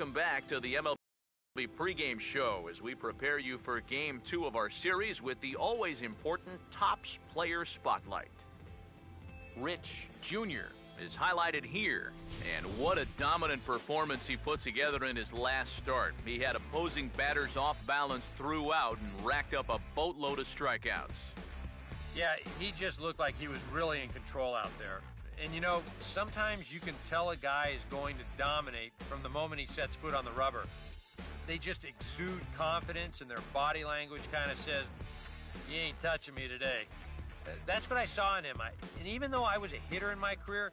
welcome back to the MLB pregame show as we prepare you for Game 2 of our series with the always important Topps Player Spotlight. Rich Jr. is highlighted here, and what a dominant performance he put together in his last start. He had opposing batters off balance throughout and racked up a boatload of strikeouts. Yeah, he just looked like he was really in control out there. And you know, sometimes you can tell a guy is going to dominate from the moment he sets foot on the rubber. They just exude confidence, and their body language kind of says, "You ain't touching me today." That's what I saw in him. And even though I was a hitter in my career,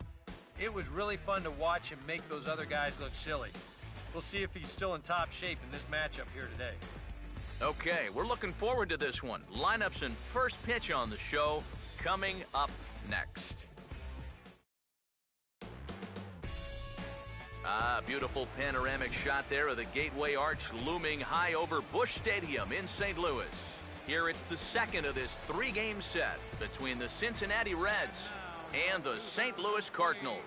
it was really fun to watch him make those other guys look silly. We'll see if he's still in top shape in this matchup here today. Okay, we're looking forward to this one. Lineups and first pitch on the show coming up next. Beautiful panoramic shot there of the Gateway Arch looming high over Busch Stadium in St. Louis. Here it's the second of this three-game set between the Cincinnati Reds and the St. Louis Cardinals.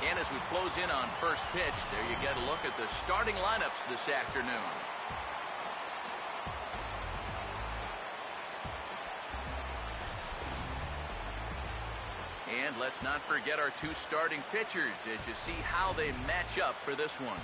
And as we close in on first pitch, there you get a look at the starting lineups this afternoon. And let's not forget our two starting pitchers as you see how they match up for this one.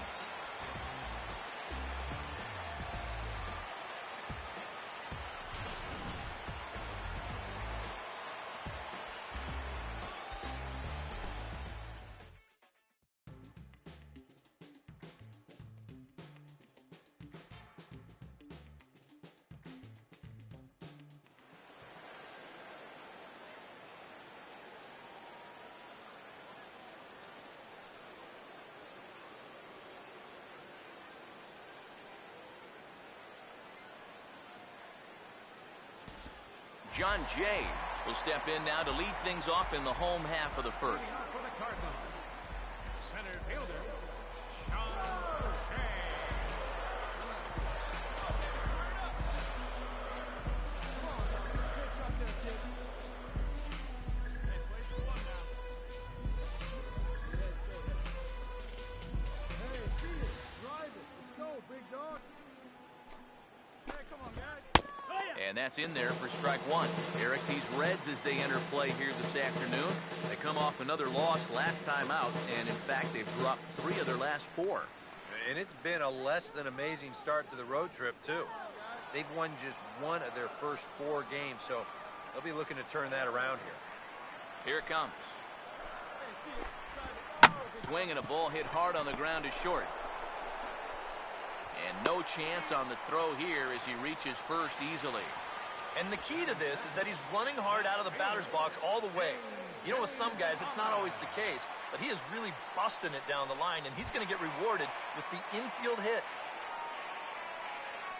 John Jay will step in now to lead things off in the home half of the first. For the Cardinals, center fielder, John Jay. Hey, shoot it, drive it, let's go, big dog. Hey, come on, guys. And that's in there for strike one. Eric, these Reds, as they enter play here this afternoon, they come off another loss last time out, and in fact, they've dropped 3 of their last 4. And it's been a less than amazing start to the road trip, too. They've won just 1 of their first 4 games, so they'll be looking to turn that around here. Here it comes. Swing and a ball hit hard on the ground to short. And no chance on the throw here as he reaches first easily. And the key to this is that he's running hard out of the batter's box all the way. You know, with some guys, it's not always the case, but he is really busting it down the line, and he's going to get rewarded with the infield hit.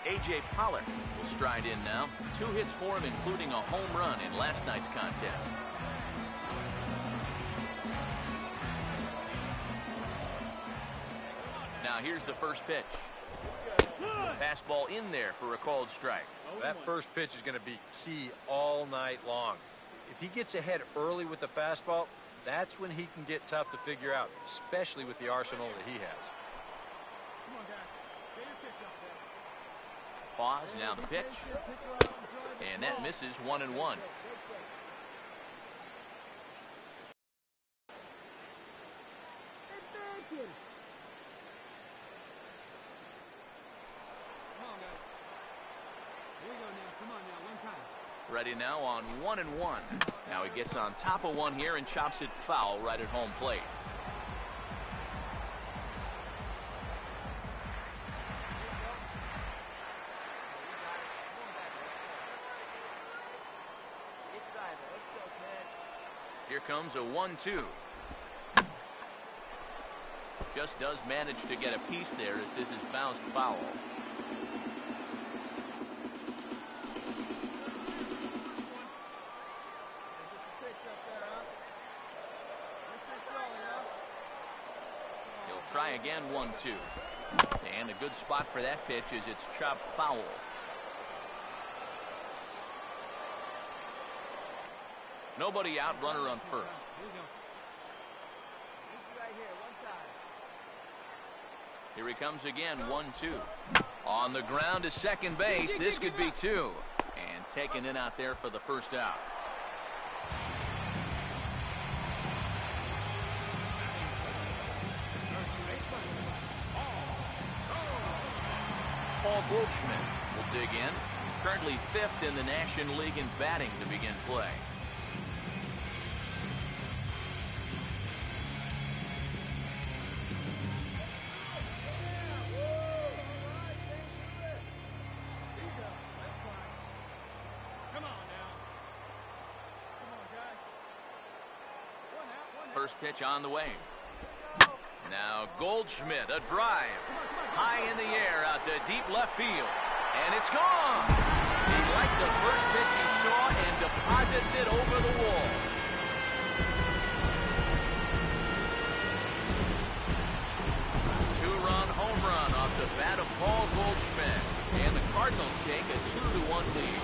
A.J. Pollock will stride in now. 2 hits for him, including a home run in last night's contest. Now here's the first pitch. Fastball in there for a called strike. That first pitch is going to be key all night long. If he gets ahead early with the fastball, that's when he can get tough to figure out, especially with the arsenal that he has. Pause, now the pitch. And that misses 1-1. Ready now on 1-1. Now he gets on top of one here and chops it foul right at home plate. Here comes a 1-2. Just does manage to get a piece there as this is bounced foul. Try again, 1-2. And a good spot for that pitch as it's chopped foul. Nobody out, runner on first. Here he comes again, 1-2. On the ground to second base. This could be two. And taken in out there for the first out. Paul Goldschmidt will dig in. Currently 5th in the National League in batting to begin play. First pitch on the way. Now Goldschmidt, a drive. High in the air out to deep left field. And it's gone. He liked the first pitch he saw and deposits it over the wall. Two-run home run off the bat of Paul Goldschmidt. And the Cardinals take a 2-1 lead.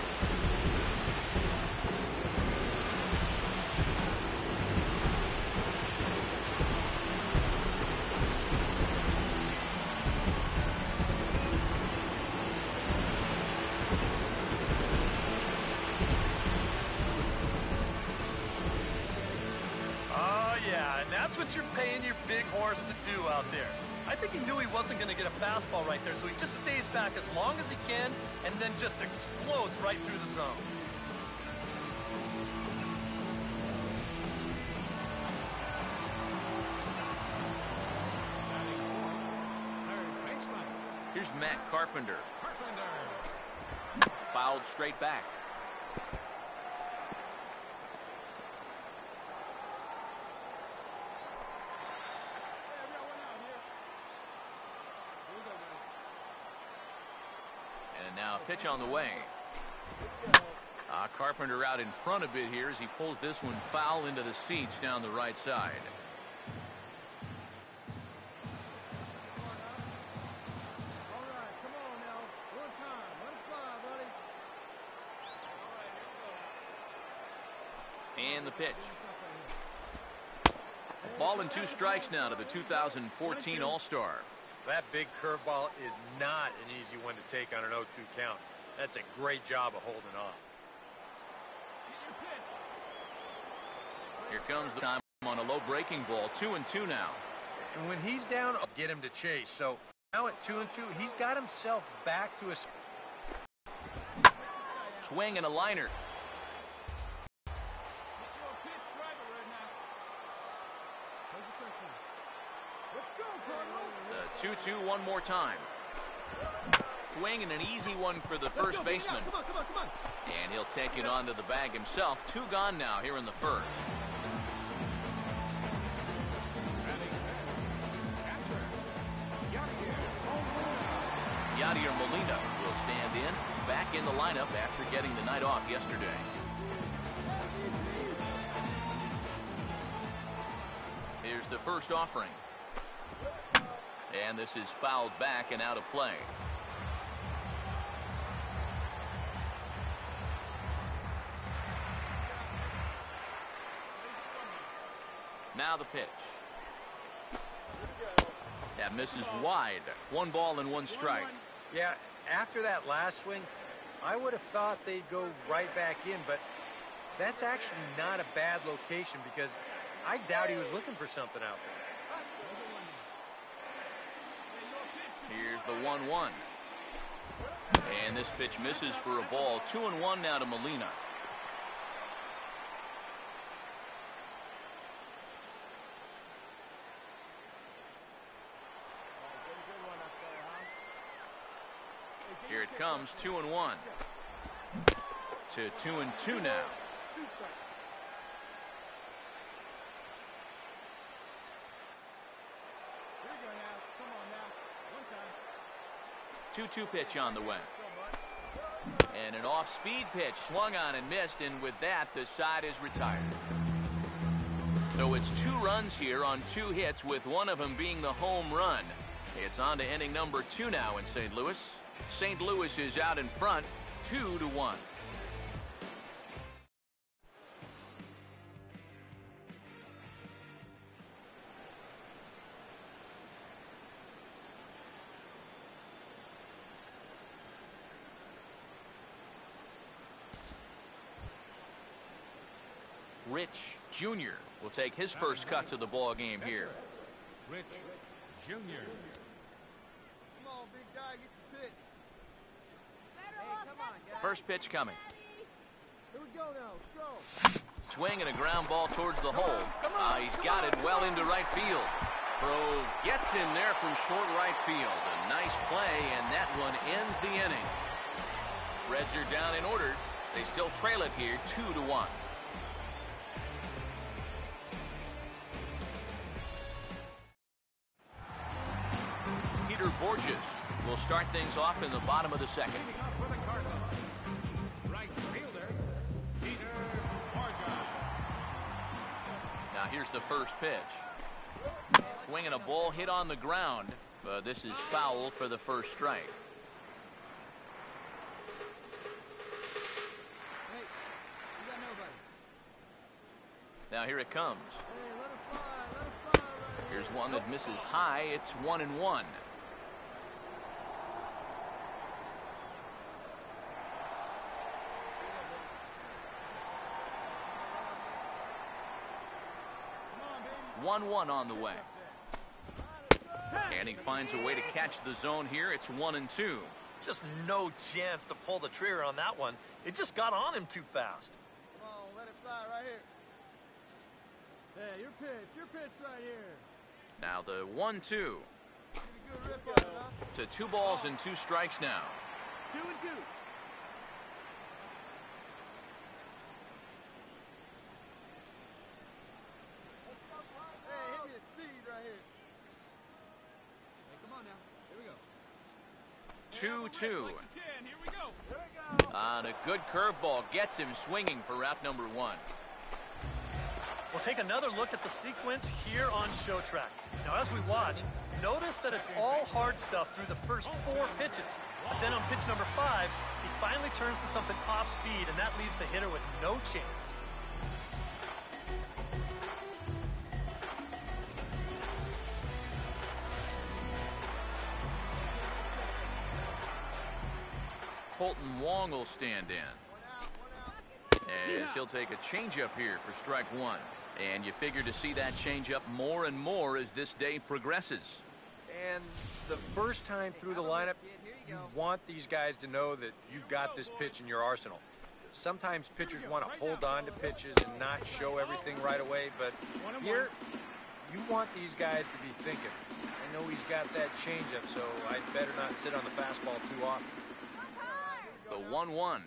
That's what you're paying your big horse to do out there. I think he knew he wasn't going to get a fastball right there, so he just stays back as long as he can and then just explodes right through the zone. Here's Matt Carpenter. Fouled straight back. And now pitch on the way. Carpenter out in front a bit here as he pulls this one foul into the seats down the right side. And the pitch. Ball and 2 strikes now to the 2014 All-Star. That big curveball is not an easy one to take on an 0-2 count. That's a great job of holding off. Here comes the time on a low breaking ball. 2-2 now. And when he's down, get him to chase. So now at 2-2, he's got himself back to a swing and a liner. The 2-2 one more time. Swing and an easy one for the first baseman. And he'll take it onto the bag himself. 2 gone now here in the first. Yadier Molina will stand in, back in the lineup after getting the night off yesterday. Here's the first offering. And this is fouled back and out of play. Now the pitch. That misses wide. 1 ball and 1 strike. Yeah, after that last swing, I would have thought they'd go right back in, but that's actually not a bad location because I doubt he was looking for something out there. Here's the 1-1. And this pitch misses for a ball. 2-1 now to Molina. Here it comes, 2-1. To 2-2 now. 2-2 pitch on the way. And an off-speed pitch swung on and missed, and with that, the side is retired. So it's 2 runs here on 2 hits, with one of them being the home run. It's on to inning number 2 now in St. Louis. St. Louis is out in front, 2-1. Rich Jr. will take his first cuts of the ball game here. Rich Jr. Come on, big guy, get the pitch. First pitch coming. Here we go now, let's go. Swing and a ground ball towards the hole. He's got it well into right field. Throw gets in there from short right field. A nice play, and that one ends the inning. Reds are down in order. They still trail it here 2-1. Peter Borges will start things off in the bottom of the second. For the Cardinals, right fielder, Peter Borges. Now here's the first pitch. Swinging a ball hit on the ground, but this is foul for the first strike. Hey, you got nobody. Now here it comes. Hey, let it fly right here. Here's one that misses high. It's 1-1. Come on, baby. 1-1 on the way. And he finds a way to catch the zone here. It's 1-2. Just no chance to pull the trigger on that one. It just got on him too fast. Come on, let it fly right here. Hey, your pitch right here. Now the 1-2 Get a good rip on it, huh? to 2 balls and 2 strikes now. 2-2. Hey, hit me a seed right here. Hey, come on now. Here we go. 2-2. Again, here we go. Here we go. On a good curveball gets him swinging for out number 1. We'll take another look at the sequence here on Show Track. Now, as we watch, notice that it's all hard stuff through the first 4 pitches. But then on pitch number 5, he finally turns to something off speed, and that leaves the hitter with no chance. Colton Wong will stand in. As he'll take a changeup here for strike 1. And you figure to see that changeup more and more as this day progresses. And the first time through the lineup, you want these guys to know that you've got this pitch in your arsenal. Sometimes pitchers want to hold on to pitches and not show everything right away, but here, you want these guys to be thinking. I know he's got that changeup, so I'd better not sit on the fastball too often. The 1-1.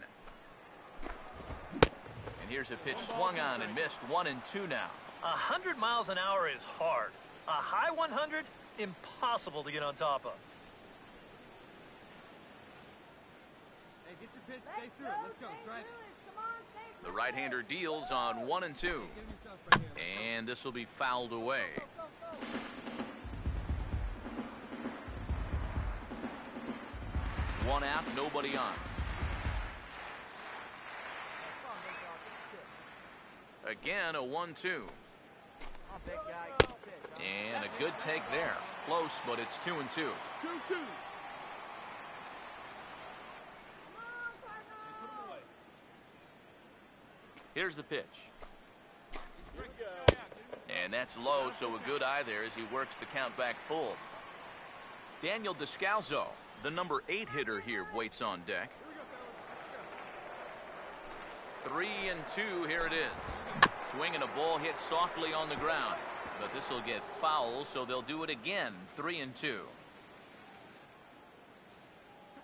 And here's a pitch swung on and missed. 1-2 now. 100 miles an hour is hard. A high 100, impossible to get on top of. Hey, get your pitch, stay through it. Let's go, try it. The right-hander deals on 1-2. Get him yourself right here. And this will be fouled away. One out, nobody on. Again, a 1-2. And a good take there. Close, but it's 2-2. 2-2. Here's the pitch. And that's low, so a good eye there as he works the count back full. Daniel Descalzo, the number 8 hitter here, waits on deck. 3-2, here it is. Swinging a ball hit softly on the ground. But this will get foul, so they'll do it again. 3-2. Come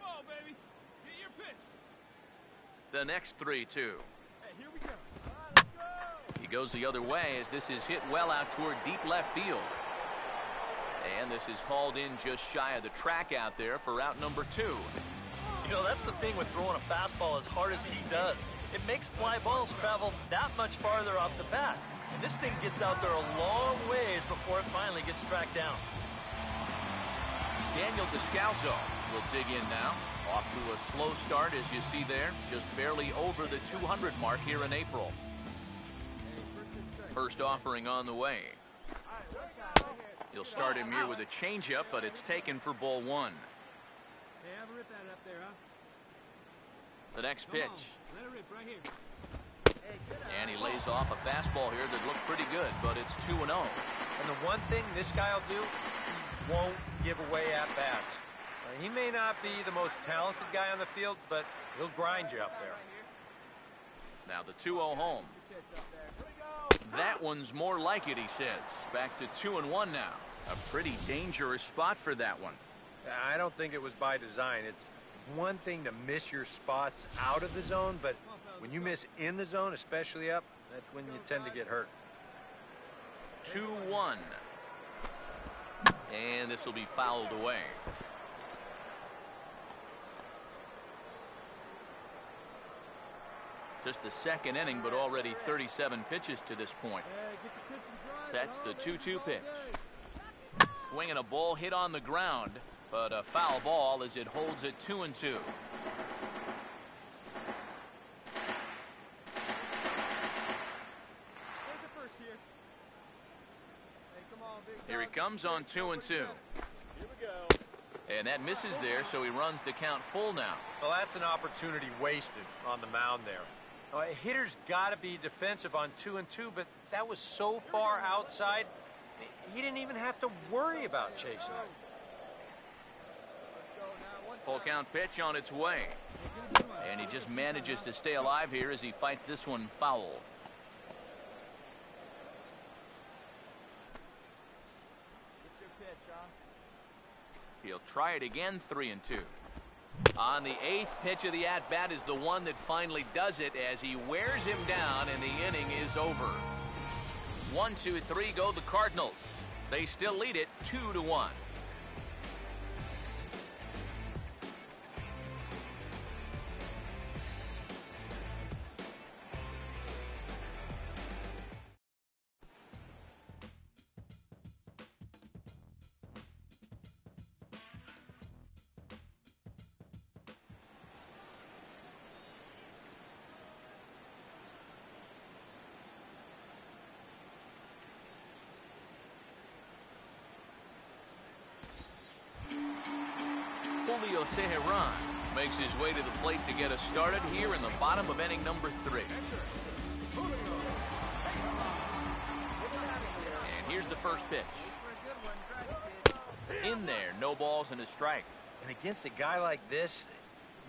on, baby. Get your pitch. The next 3-2. Hey, here we go. He goes the other way as this is hit well out toward deep left field. And this is hauled in just shy of the track out there for out number 2. You know, that's the thing with throwing a fastball as hard as he does. It makes fly balls travel that much farther off the bat. And this thing gets out there a long ways before it finally gets tracked down. Daniel Descalzo will dig in now. Off to a slow start, as you see there. Just barely over the 200 mark here in April. First offering on the way. He'll start him here with a changeup, but it's taken for ball 1. Hey, have a rip at it up there, huh? The next pitch. Let it rip right here. And he lays off a fastball here that looked pretty good, but it's 2-0. And the one thing this guy will do, he won't give away at-bats. He may not be the most talented guy on the field, but he'll grind you up there. Now the 2-0 home. That one's more like it, he says. Back to 2-1 now. A pretty dangerous spot for that one. I don't think it was by design. It's one thing to miss your spots out of the zone, but when you miss in the zone, especially up, that's when you tend to get hurt. 2-1. And this will be fouled away. Just the second inning, but already 37 pitches to this point. Sets the 2-2 pitch. Swinging a ball hit on the ground, but a foul ball as it holds it 2-2. Here he comes on 2-2. And that misses there, so he runs the count full now. Well, that's an opportunity wasted on the mound there. A hitter's got to be defensive on 2-2, but that was so far outside, he didn't even have to worry about chasing it. Full count pitch on its way. And he just manages to stay alive here as he fights this one foul. He'll try it again, 3-2. On the 8th pitch of the at-bat is the one that finally does it as he wears him down and the inning is over. 1-2-3 go the Cardinals. They still lead it 2-1. Teheran makes his way to the plate to get us started here in the bottom of inning number 3. And here's the first pitch. In there, no balls and a strike. And against a guy like this,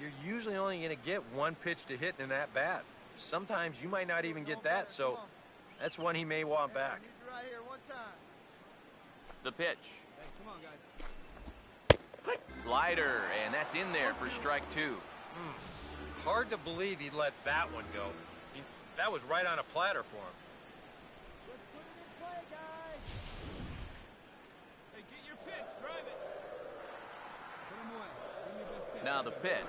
you're usually only going to get one pitch to hit in that bat. Sometimes you might not even get that, so that's one he may want back. The pitch. Slider, and that's in there for strike 2. Hard to believe he let that one go. That was right on a platter for him. Hey, get your pitch, drive it. Now the pitch.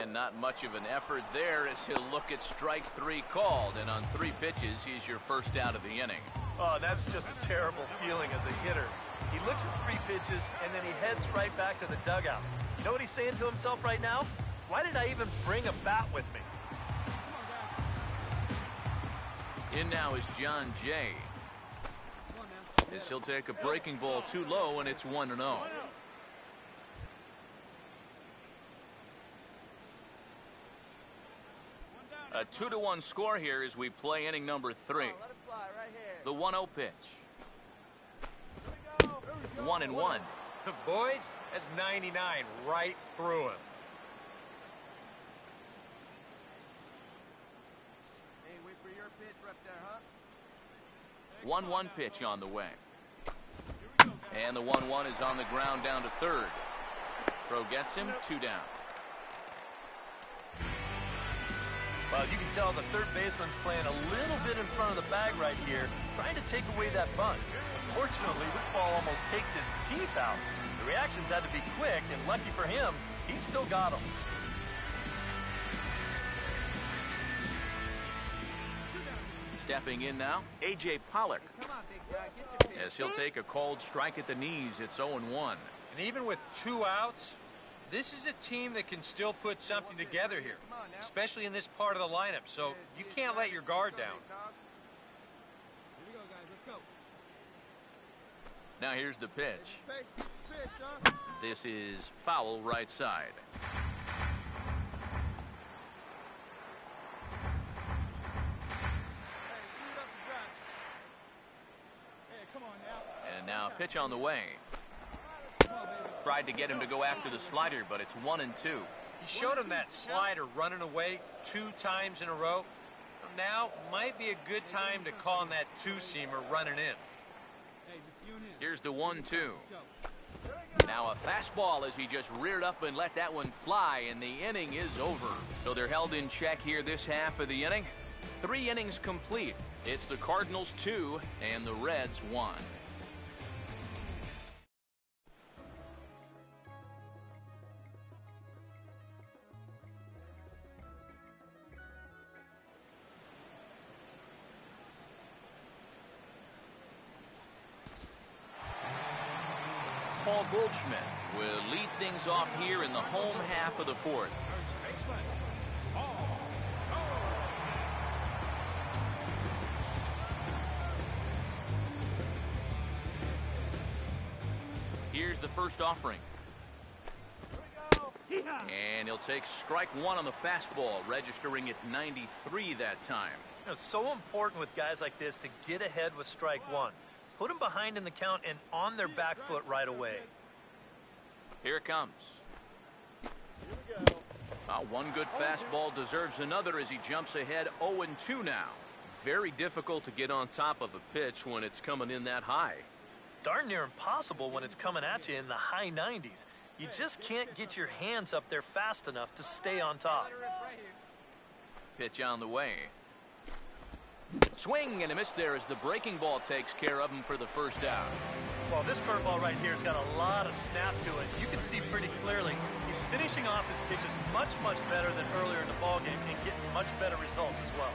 And not much of an effort there as he'll look at strike 3 called, and on 3 pitches he's your first out of the inning. Oh, that's just a terrible feeling as a hitter. He looks at 3 pitches, and then he heads right back to the dugout. You know what he's saying to himself right now? Why did I even bring a bat with me? In now is John Jay. As he'll take a breaking ball too low, and it's 1-0. A 2-1 score here as we play inning number 3. The 1-0 pitch. 1-1. Boys, that's 99 right through him. Hey, wait for your pitch right there, huh? 1-1 pitch on the way. And the 1-1 is on the ground down to third. Throw gets him, 2 down. Well, you can tell the third baseman's playing a little bit in front of the bag right here, trying to take away that bunch. Unfortunately, this ball almost takes his teeth out. The reactions had to be quick, and lucky for him, he still got them. Stepping in now, A.J. Pollock. As he'll take a called strike at the knees, it's 0-1. And even with 2 outs, this is a team that can still put something together here, especially in this part of the lineup, so you can't let your guard down. Here we go, guys. Let's go. Now here's the pitch. Pitch, huh? This is foul right side. And now a pitch on the way. Tried to get him to go after the slider, but it's 1-2. He showed him that slider running away 2 times in a row. Now might be a good time to call on that 2-seamer running in. Here's the 1-2. Now a fastball as he just reared up and let that one fly, and the inning is over. So they're held in check here this half of the inning. 3 innings complete. It's the Cardinals 2 and the Reds 1. Paul Goldschmidt will lead things off here in the home half of the 4th. Here's the first offering. And he'll take strike 1 on the fastball, registering at 93 that time. You know, it's so important with guys like this to get ahead with strike 1. Put them behind in the count and on their back foot right away. Here it comes. One good fastball deserves another as he jumps ahead 0-2 now. Very difficult to get on top of a pitch when it's coming in that high. Darn near impossible when it's coming at you in the high 90s. You just can't get your hands up there fast enough to stay on top. Pitch on the way. Swing and a miss there as the breaking ball takes care of him for the first out. Well, this curveball right here has got a lot of snap to it. You can see pretty clearly he's finishing off his pitches much, much better than earlier in the ballgame and getting much better results as well.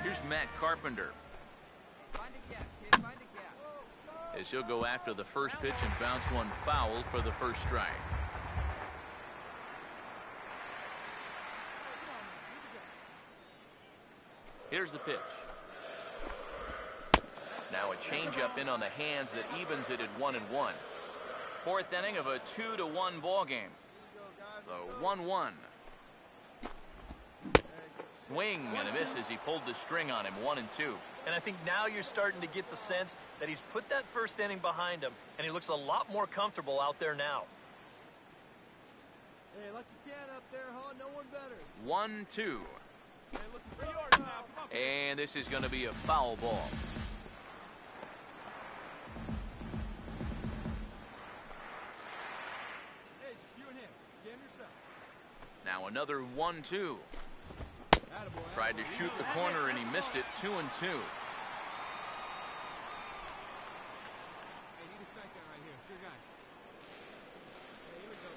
Here's Matt Carpenter. As he'll go after the first pitch and bounce one foul for the first strike. Here's the pitch. Now a changeup in on the hands that evens it at 1-1. 4th inning of a 2-1 ball game. The 1-1. Swing and a miss as he pulled the string on him. 1-2. And I think now you're starting to get the sense that he's put that first inning behind him, and he looks a lot more comfortable out there now. Hey, lucky can up there, huh? No one better. 1-2. Hey, looking for yards now. Come on. And this is going to be a foul ball. Hey, just you and him. Game yourself. Now another 1-2. Attaboy. Tried to shoot the corner and he missed it. 2-2. Hey, need a strikeout right here. Sure guy. Hey, here we go.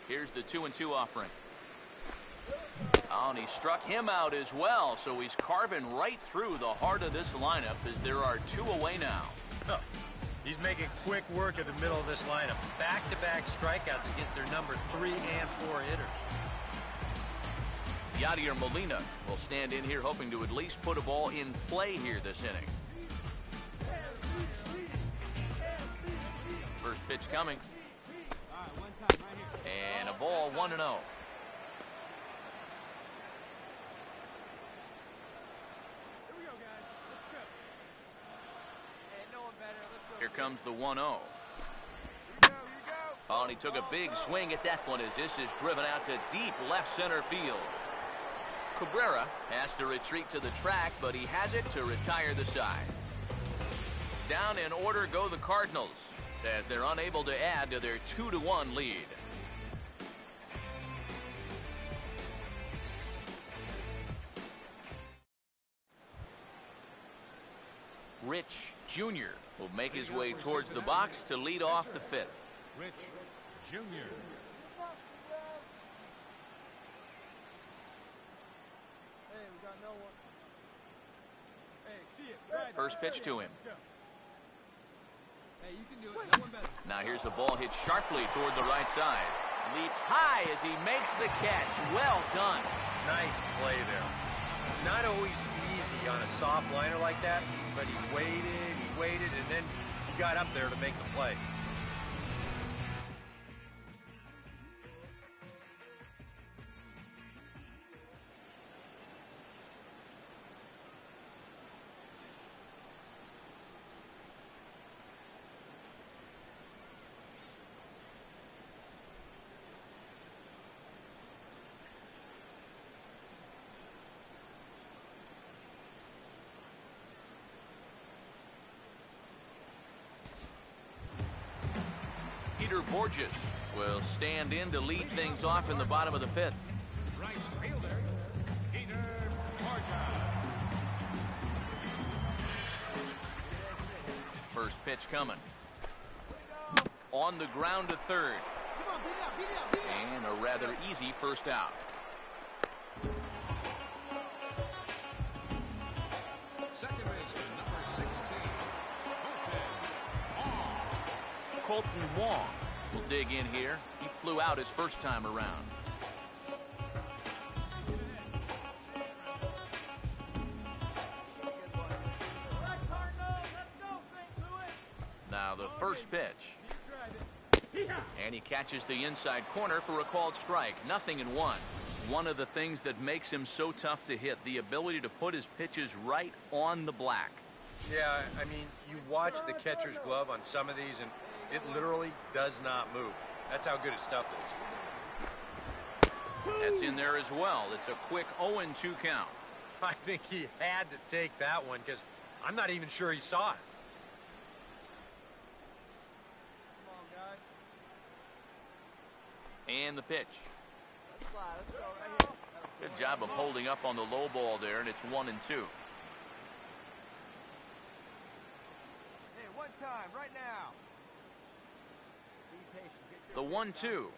Here's the 2-2 offering. Oh, and he struck him out as well, so he's carving right through the heart of this lineup as there are 2 away now. Oh, he's making quick work of the middle of this lineup. Back-to-back strikeouts against their number 3 and 4 hitters. Yadier Molina will stand in here hoping to at least put a ball in play here this inning. First pitch coming. All right, one time right here. And a ball 1-0. Here we go, guys. Let's go. Hey, no one better. Let's go. Here comes the 1-0. Here we go. Oh, and he took a big swing at that one as this is driven out to deep left center field. Cabrera has to retreat to the track, but he has it to retire the side. Down in order go the Cardinals as they're unable to add to their 2-1 lead. Rich Jr. will make his way towards the box to lead off the 5th. Rich Jr. Hey, we got no one. Hey, see it. Drive it. First pitch to him. Let's go. Hey, you can do it. No one better. Now here's the ball hit sharply toward the right side. Leaps high as he makes the catch. Well done. Nice play there. Not always easy on a soft liner like that, but he waited, and then he got up there to make the play. Peter Borges will stand in to lead things off in the bottom of the fifth. Right fielder, Peter Borges. First pitch coming. On the ground to third. And a rather easy first out. Second baseman, number 16, Colton Wong will dig in here. He flew out his first time around. Now the first pitch. And he catches the inside corner for a called strike. 0-1. One of the things that makes him so tough to hit, the ability to put his pitches right on the black. Yeah, I mean, you watch the catcher's glove on some of these, and it literally does not move. That's how good his stuff is. That's in there as well. It's a quick 0-2 count. I think he had to take that one because I'm not even sure he saw it. And the pitch. Let's fly. Let's go right here. Good job of holding up on the low ball there, and it's 1-2. Hey, one time, right now. Be patient. The 1-2. Here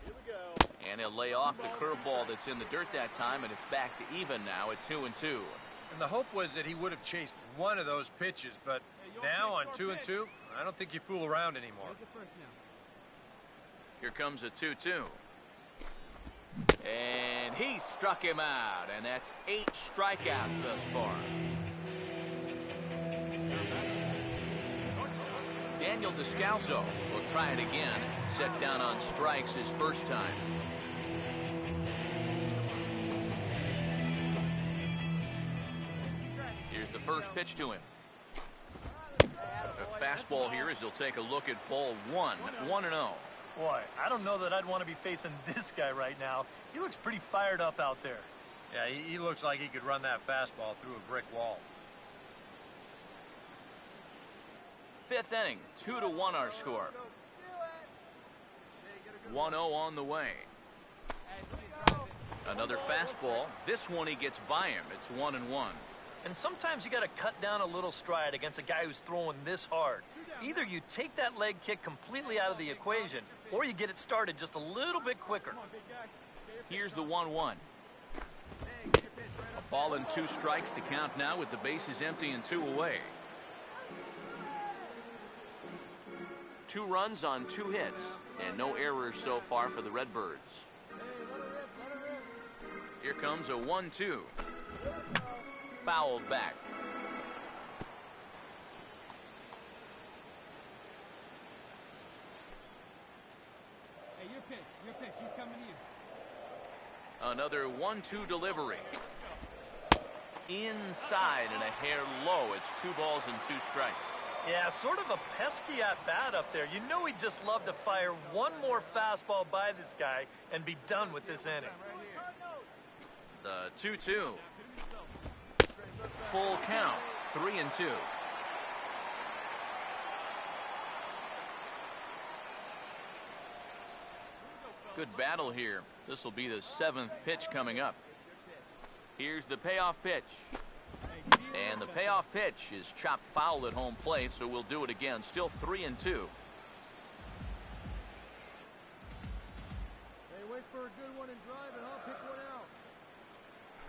we go. And he'll lay off the curveball that's in the dirt that time, and it's back to even now at 2-2. And the hope was that he would have chased one of those pitches, but now on 2-2, I don't think you fool around anymore. Here comes a 2-2. And he struck him out, and that's 8 strikeouts thus far. Daniel Descalso will try it again. Set down on strikes his first time. Here's the first pitch to him. A fastball here as he'll take a look at ball 1, 1-0. Boy, I don't know that I'd want to be facing this guy right now. He looks pretty fired up out there. Yeah, he looks like he could run that fastball through a brick wall. Fifth inning, 2-1 our score. 1-0 on the way. Another fastball. This one he gets by him. It's 1-1. And sometimes you got to cut down a little stride against a guy who's throwing this hard. Either you take that leg kick completely out of the equation, or you get it started just a little bit quicker. Here's the 1-1. A ball and 2 strikes to count now with the bases empty and 2 away. 2 runs on 2 hits, and no errors so far for the Redbirds. Here comes a 1-2. Fouled back. Hey, your pitch, he's coming to you. Another 1-2 delivery. Inside and a hair low. It's 2 balls and 2 strikes. Yeah, sort of a pesky at-bat up there. You know he'd just love to fire one more fastball by this guy and be done with this inning. The 2-2. Full count, 3-2. Good battle here. This will be the 7th pitch coming up. Here's the payoff pitch. And the payoff pitch is chopped foul at home plate, so we'll do it again. Still 3-2. Hey, wait for a good one and drive it, huh? Pick one out.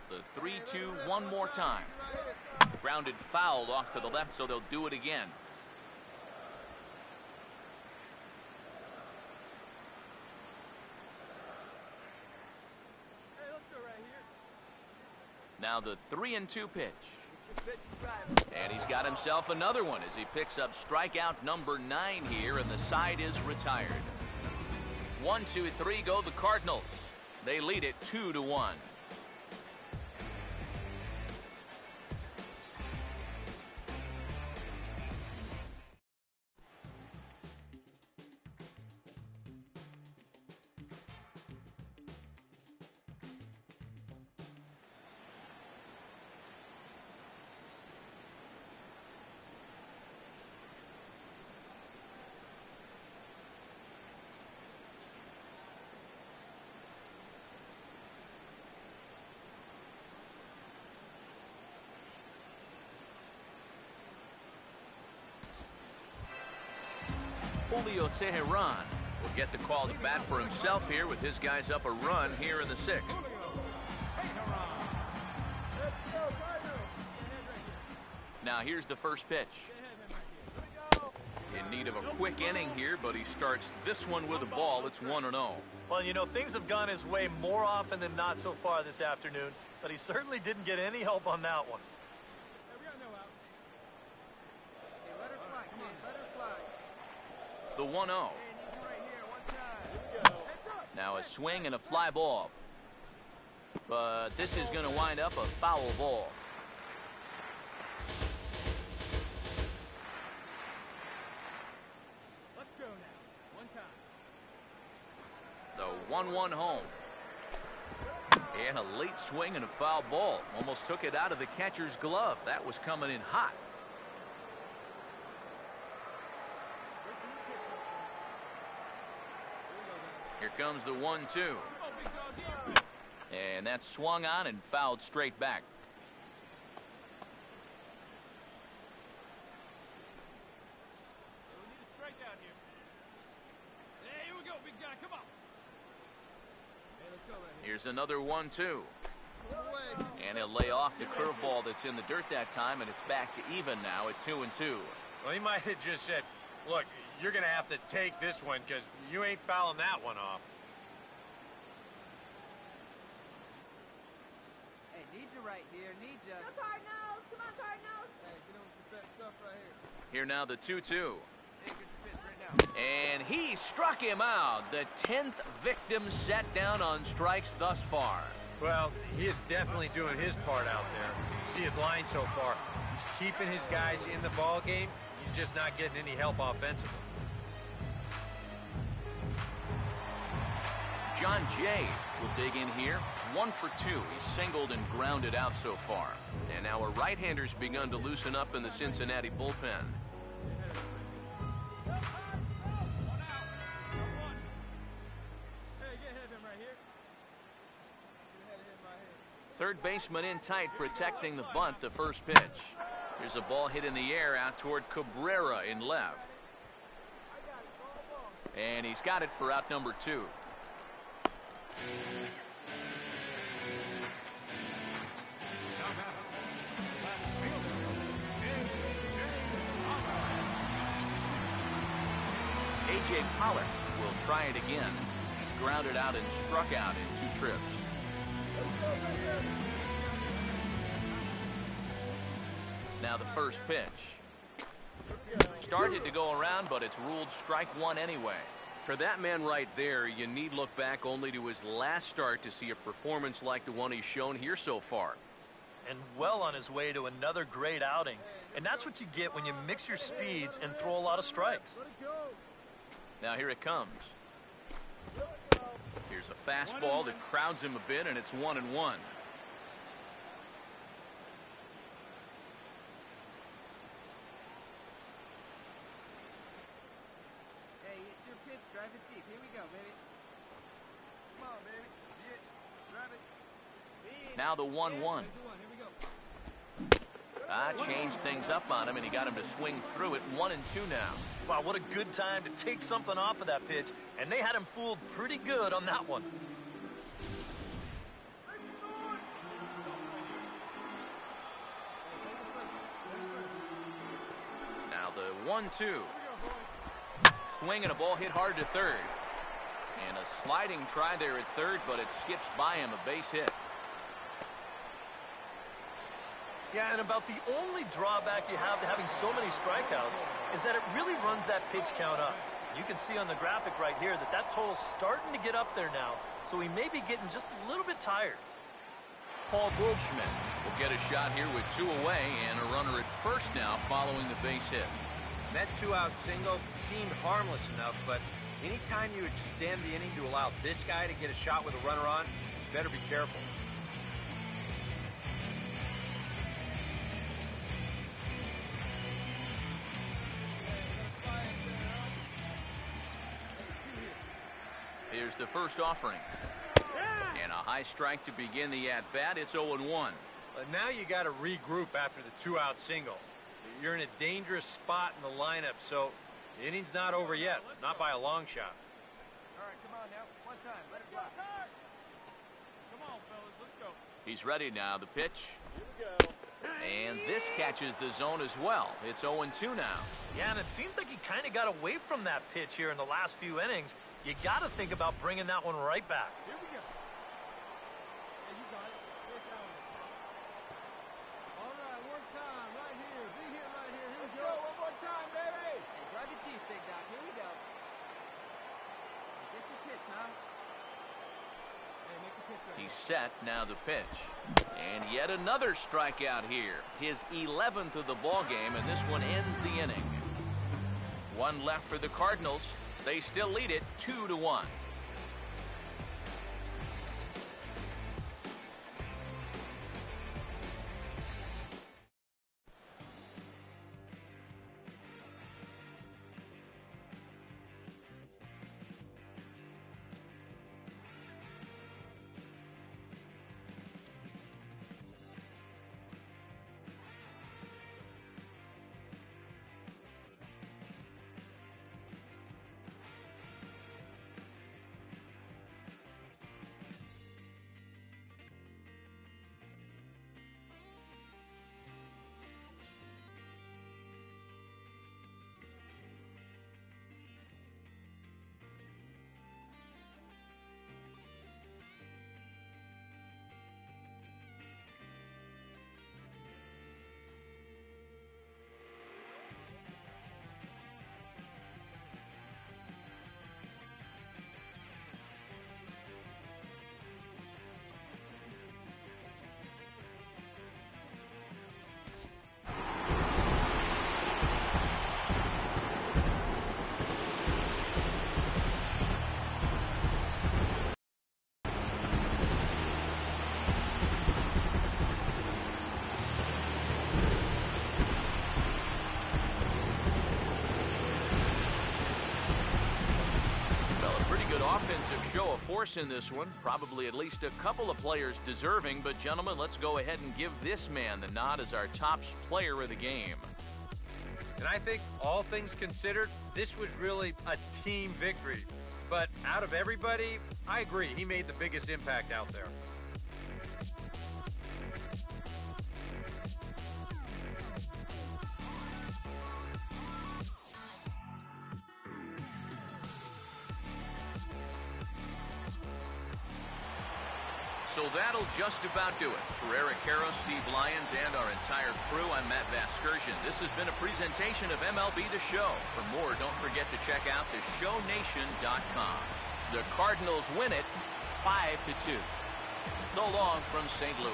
The 3-2 one more time. Grounded fouled off to the left, so they'll do it again. Hey, let's go right here. Now the 3-2 pitch. And he's got himself another one as he picks up strikeout number 9 here, and the side is retired. 1-2-3 go the Cardinals. They lead it 2-1. Julio Teheran will get the call to bat for himself here with his guys up a run here in the 6th. Now here's the first pitch. In need of a quick inning here, but he starts this one with a ball. It's 1-0. Well, you know, things have gone his way more often than not so far this afternoon, but he certainly didn't get any help on that one. The 1-0. Now a swing and a fly ball. But this is going to wind up a foul ball. Let's go now. One time. The 1-1 home. And a late swing and a foul ball. Almost took it out of the catcher's glove. That was coming in hot. Here comes the 1-2. And that's swung on and fouled straight back. We need a strikeout here. Hey, here we go, big guy. Come on. Hey, let's go right here. Here's another 1-2. And he'll lay off the curveball that's in the dirt that time, and it's back to even now at 2-2. Well, he might have just said, look, you're going to have to take this one because you ain't fouling that one off. Hey, need you right here, need you. Go Cardinals! Come on, Cardinals! Hey, get on with your best stuff right here. Here now the 2-2. Hey, get your pitch right now. And he struck him out. The 10th victim set down on strikes thus far. Well, he is definitely doing his part out there. You see his line so far. He's keeping his guys in the ball game. He's just not getting any help offensively. John Jay will dig in here. 1 for 2. He's singled and grounded out so far. And now a right-hander's begun to loosen up in the Cincinnati bullpen. Third baseman in tight, protecting the bunt, the first pitch. Here's a ball hit in the air out toward Cabrera in left. And he's got it for out number 2. A.J. Pollock will try it again. He's grounded out and struck out in 2 trips. Now the first pitch. Started to go around, but it's ruled strike 1 anyway. For that man right there, you need look back only to his last start to see a performance like the one he's shown here so far. And well on his way to another great outing. And that's what you get when you mix your speeds and throw a lot of strikes. Now here it comes. Here's a fastball that crowds him a bit, and it's 1-1. Hey, it's your pitch. Drive it deep. Here we go, baby. Come on, baby. See it. Drive it. Now the 1-1. Changed things up on him, and he got him to swing through it. 1-2 now. Wow, what a good time to take something off of that pitch. And they had him fooled pretty good on that one. Now the 1-2. Swing and a ball hit hard to third. And a sliding try there at third, but it skips by him, a base hit. Yeah, and about the only drawback you have to having so many strikeouts is that it really runs that pitch count up. You can see on the graphic right here that that total's starting to get up there now, so he may be getting just a little bit tired. Paul Goldschmidt will get a shot here with 2 away and a runner at first now following the base hit. That 2-out single seemed harmless enough, but anytime you extend the inning to allow this guy to get a shot with a runner on, you better be careful. Here's the first offering. And a high strike to begin the at-bat. It's 0-1. But now you got to regroup after the 2-out single. You're in a dangerous spot in the lineup, so The inning's not over yet, not by a long shot. All right, come on now. One time, let it fly. Come on, fellas, let's go. He's ready now. The pitch. Here we go. And this catches the zone as well. It's 0-2 now. Yeah, and it seems like he kind of got away from that pitch here in the last few innings. You got to think about bringing that one right back. Here we go. Hey, you got it. First out. All right, one time, right here. Big hit right here. Here we go. One more time, baby. Hey, drive it deep, big dog. Here we go. Get your pitch, huh? Hey, make the pitch right. He's set, now the pitch. And yet another strikeout here. His 11th of the ball game, and this one ends the inning. One left for the Cardinals. They still lead it 2-1. Offensive show of force in this one. Probably at least a couple of players deserving, but gentlemen, let's go ahead and give this man the nod as our top player of the game. And I think, all things considered, this was really a team victory. But out of everybody, I agree, he made the biggest impact out there. So that'll just about do it. For Eric Harrow, Steve Lyons, and our entire crew, I'm Matt Vasgersian. This has been a presentation of MLB The Show. For more, don't forget to check out theshownation.com. The Cardinals win it 5-2. So long from St. Louis.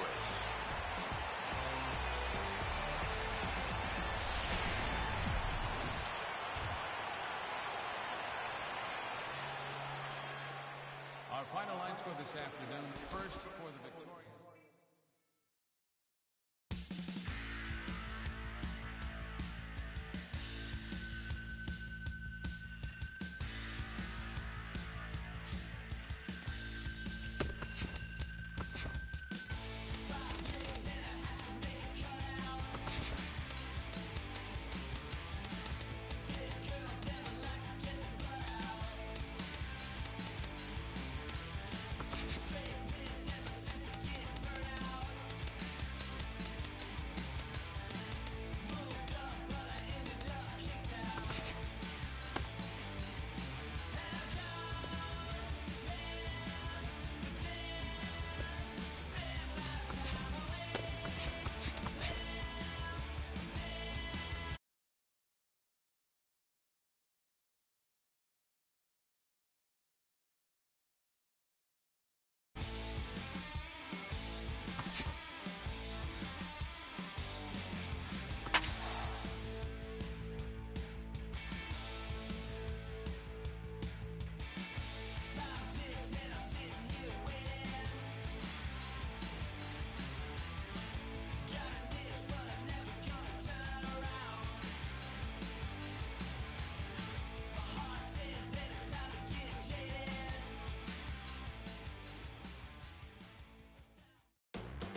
Our final line score this afternoon, first for the victorious.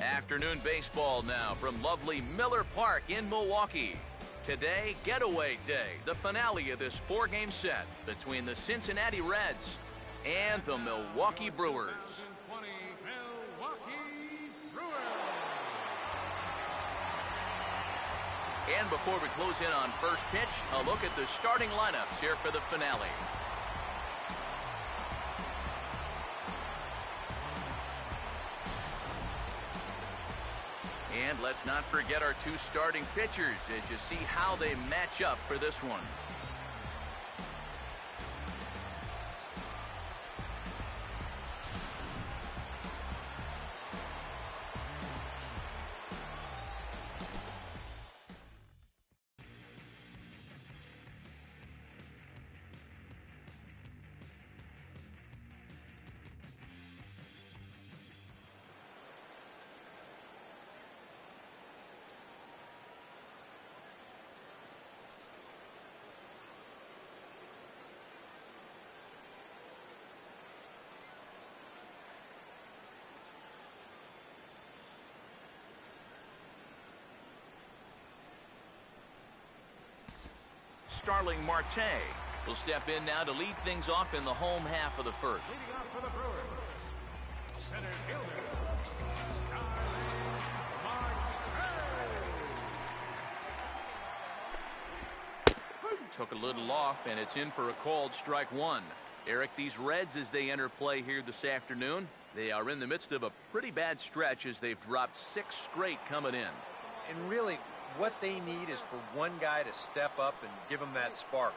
Afternoon baseball now from lovely Miller Park in Milwaukee. Today, getaway day, the finale of this four-game set between the Cincinnati Reds and the Milwaukee Brewers. 2020 Milwaukee Brewers. And before we close in on first pitch, a look at the starting lineups here for the finale. And let's not forget our two starting pitchers as you see how they match up for this one. Starling Marte will step in now to lead things off in the home half of the first. Leading off for the Brewers, center fielder, Starling Marte. Took a little off, and it's in for a called strike one. Eric, these Reds, as they enter play here this afternoon, they are in the midst of a pretty bad stretch as they've dropped 6 straight coming in. And really, what they need is for one guy to step up and give them that spark.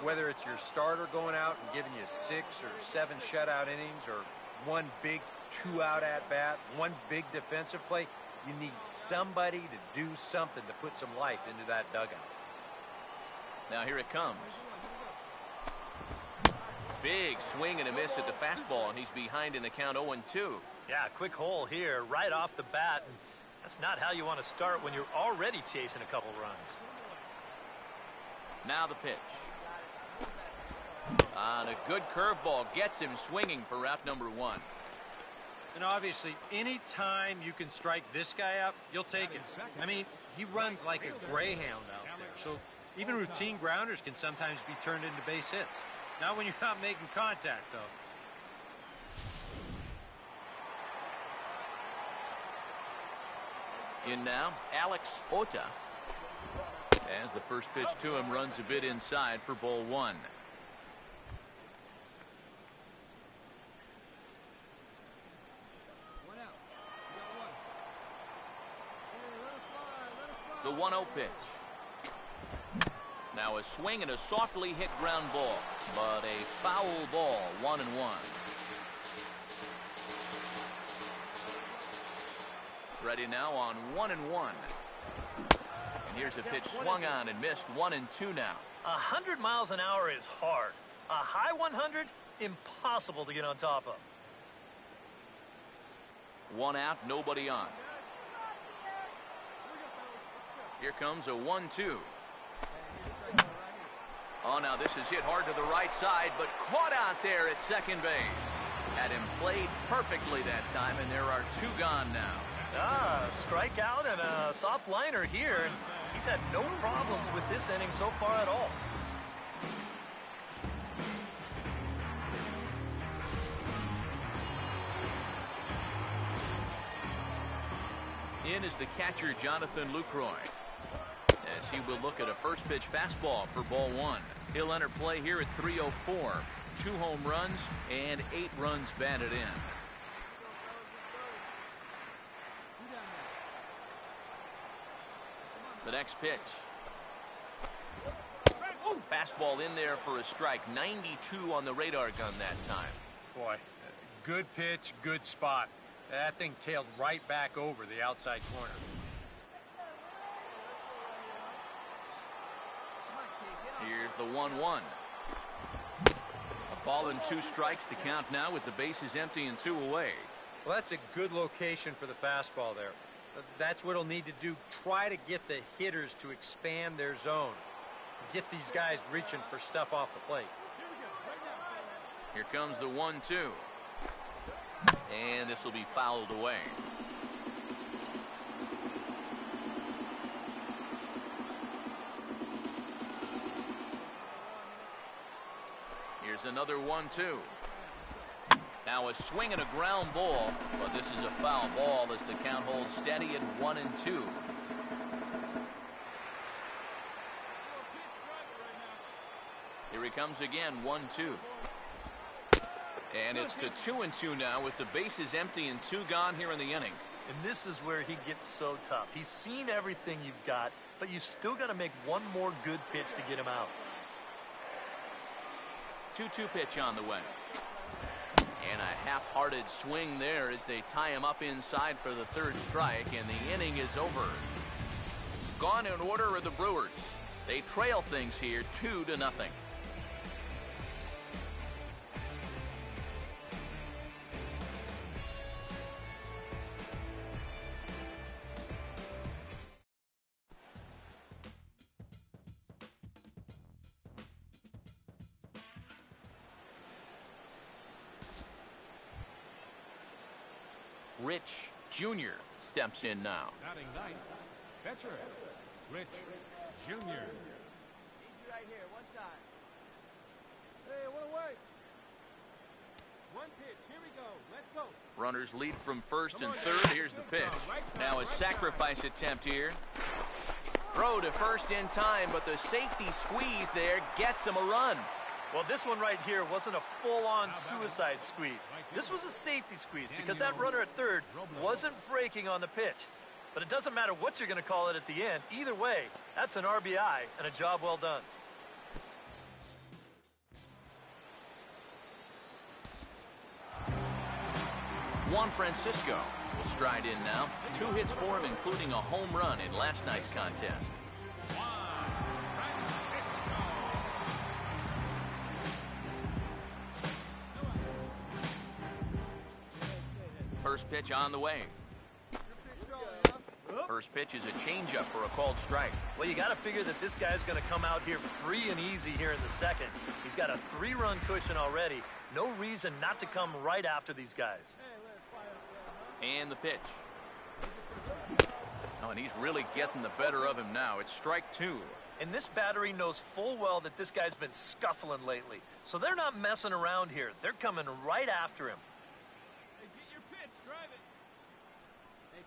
Whether it's your starter going out and giving you 6 or 7 shutout innings, or one big 2-out at-bat, one big defensive play, you need somebody to do something to put some life into that dugout. Now here it comes. Big swing and a miss at the fastball, and he's behind in the count 0-2. Yeah, quick hole here right off the bat. And that's not how you want to start when you're already chasing a couple runs. Now the pitch. On a good curveball gets him swinging for out number 1. And obviously, any time you can strike this guy up, you'll take it. I mean, he runs like a greyhound out there. So even routine grounders can sometimes be turned into base hits. Not when you're not making contact, though. In now, Alex Ota. As the first pitch to him runs a bit inside for ball 1. The 1-0 pitch. Now a swing and a softly hit ground ball, but a foul ball, 1-1. Ready now on 1-1. And here's a pitch swung on and missed, 1-2 now. 100 miles an hour is hard. A high 100, impossible to get on top of. 1 out, nobody on. Here comes a 1-2. Oh, now this is hit hard to the right side, but caught out there at second base. Had him played perfectly that time, and there are 2 gone now. Strikeout and a soft liner here, and he's had no problems with this inning so far at all. In is the catcher, Jonathan Lucroy, as he will look at a first pitch fastball for ball 1. He'll enter play here at 3:04. 2 home runs and 8 runs batted in. The next pitch. Fastball in there for a strike. 92 on the radar gun that time. Boy, good pitch, good spot. That thing tailed right back over the outside corner. Here's the 1-1. A ball and 2 strikes, the count now with the bases empty and 2 away. Well, that's a good location for the fastball there. That's what he'll need to do. Try to get the hitters to expand their zone. Get these guys reaching for stuff off the plate. Here comes the 1-2. And this will be fouled away. Here's another 1-2. Now a swing and a ground ball, but this is a foul ball as the count holds steady at 1-2. Here he comes again, 1-2. And it's to 2-2 now with the bases empty and 2 gone here in the inning. And this is where he gets so tough. He's seen everything you've got, but you've still got to make one more good pitch to get him out. 2-2 pitch on the way. And a half-hearted swing there as they tie him up inside for the 3rd strike, and the inning is over. Gone in order are the Brewers. They trail things here 2-0. Rich Jr. steps in now. Batting ninth, pitcher, Rich Jr. Need you right here, one time. Hey, one away. One pitch. Here we go. Let's go. Runners lead from first and third. Here's the pitch. Now a sacrifice attempt here. Throw to first in time, but the safety squeeze there gets him a run. Well, this one right here wasn't a full-on suicide squeeze. This was a safety squeeze because that runner at third wasn't breaking on the pitch. But it doesn't matter what you're going to call it at the end. Either way, that's an RBI and a job well done. Juan Francisco will stride in now. 2 hits for him, including a home run in last night's contest. First pitch on the way. First pitch is a changeup for a called strike. Well, you got to figure that this guy's going to come out here free and easy here in the second. He's got a 3-run cushion already. No reason not to come right after these guys. And the pitch. Oh, and he's really getting the better of him now. It's strike 2. And this battery knows full well that this guy's been scuffling lately. So they're not messing around here. They're coming right after him.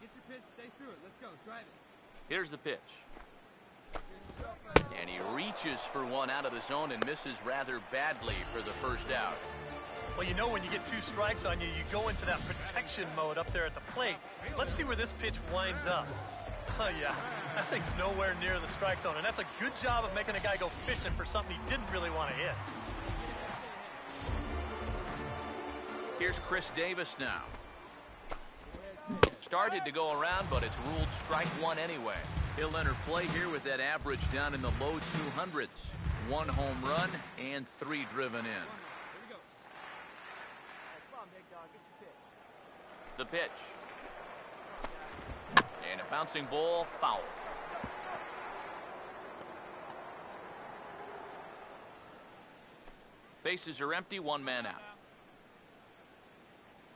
Get your pitch, stay through it. Let's go, drive it. Here's the pitch. And he reaches for one out of the zone and misses rather badly for the first out. Well, you know when you get 2 strikes on you, you go into that protection mode up there at the plate. Let's see where this pitch winds up. Oh, yeah, that thing's nowhere near the strike zone, and that's a good job of making a guy go fishing for something he didn't really want to hit. Here's Chris Davis now. Started to go around, but it's ruled strike 1 anyway. He'll enter play here with that average down in the low 200s. 1 home run and 3 driven in. The pitch. And a bouncing ball, foul. Bases are empty, 1 man out.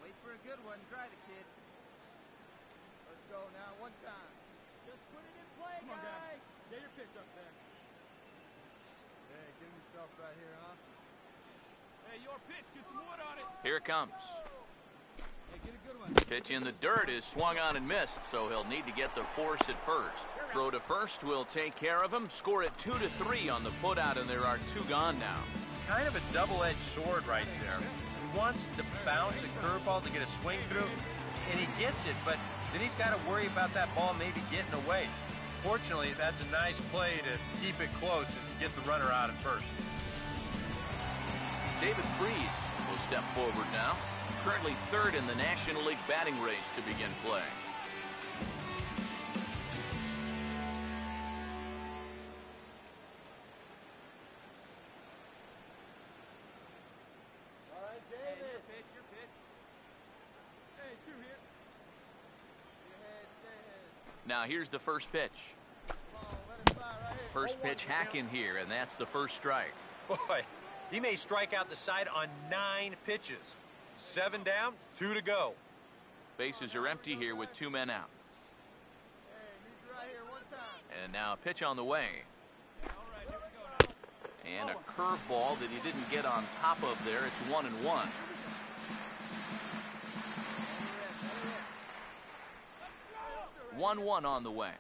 Wait for a good one. Drive it, kid. Let's go now, one time. Just put it in play, guys. Get your pitch up there. Hey, give yourself right here, huh? Hey, your pitch. Get some wood on it. Here it comes. Hey, get a good one. Pitch in the dirt is swung on and missed, so he'll need to get the force at first. Throw to first will take care of him. Score it 2-3 on the putout, and there are 2 gone now. Kind of a double-edged sword right there. He wants to bounce a curveball to get a swing through, and he gets it, but then he's got to worry about that ball maybe getting away. Fortunately, that's a nice play to keep it close and get the runner out at first. David Freese will step forward now. Currently 3rd in the National League batting race to begin play. All right, David. Hey, your pitch. Hey, 2 here. Stay ahead. Now here's the first pitch. Come on, let it fly right here. First pitch hack in here, and that's the first strike. Boy, he may strike out the side on 9 pitches. 7 down, 2 to go. Bases are empty here with 2 men out. Hey, need you right here, one time. And now a pitch on the way. All right, here we go And a curveball that he didn't get on top of there. It's 1-1. One on the way.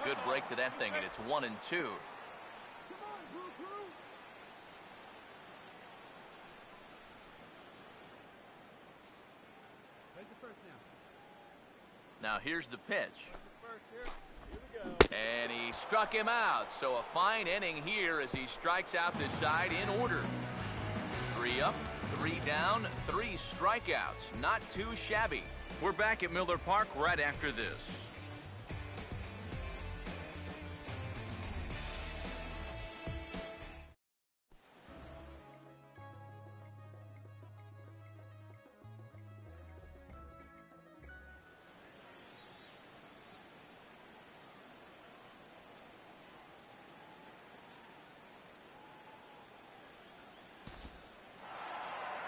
Good break to that thing, and it's 1-2. Now here's the pitch. And he struck him out. So a fine inning here as he strikes out this side in order. 3 up, 3 down, 3 strikeouts. Not too shabby. We're back at Miller Park right after this.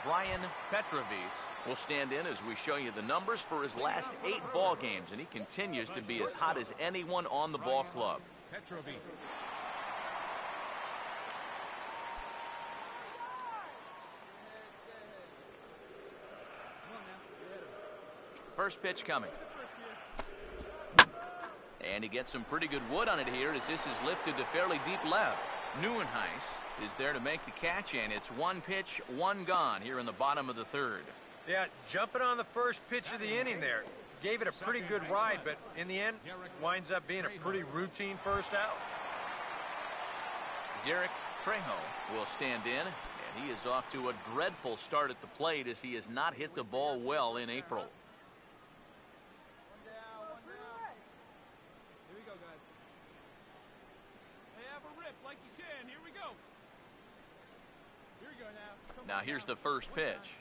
Brian Petrovich will stand in as we show you the numbers for his last 8 ball games, and he continues to be as hot as anyone on the ball club. Petrovich. First pitch coming. And he gets some pretty good wood on it here as this is lifted to fairly deep left. Neuenhuis is there to make the catch, and it's 1 pitch, 1 gone here in the bottom of the 3rd. Yeah, jumping on the first pitch of the inning there. Gave it a pretty good ride, but in the end, winds up being a pretty routine first out. Derek Trejo will stand in, and he is off to a dreadful start at the plate as he has not hit the ball well in April. Now here's the first pitch.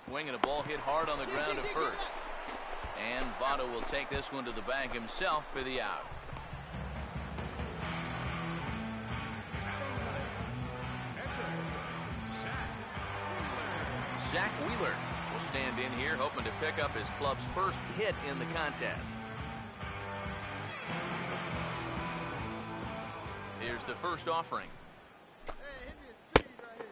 Swinging a ball hit hard on the ground to first. And Votto will take this one to the bag himself for the out. Zach Wheeler will stand in here hoping to pick up his club's first hit in the contest. Here's the first offering.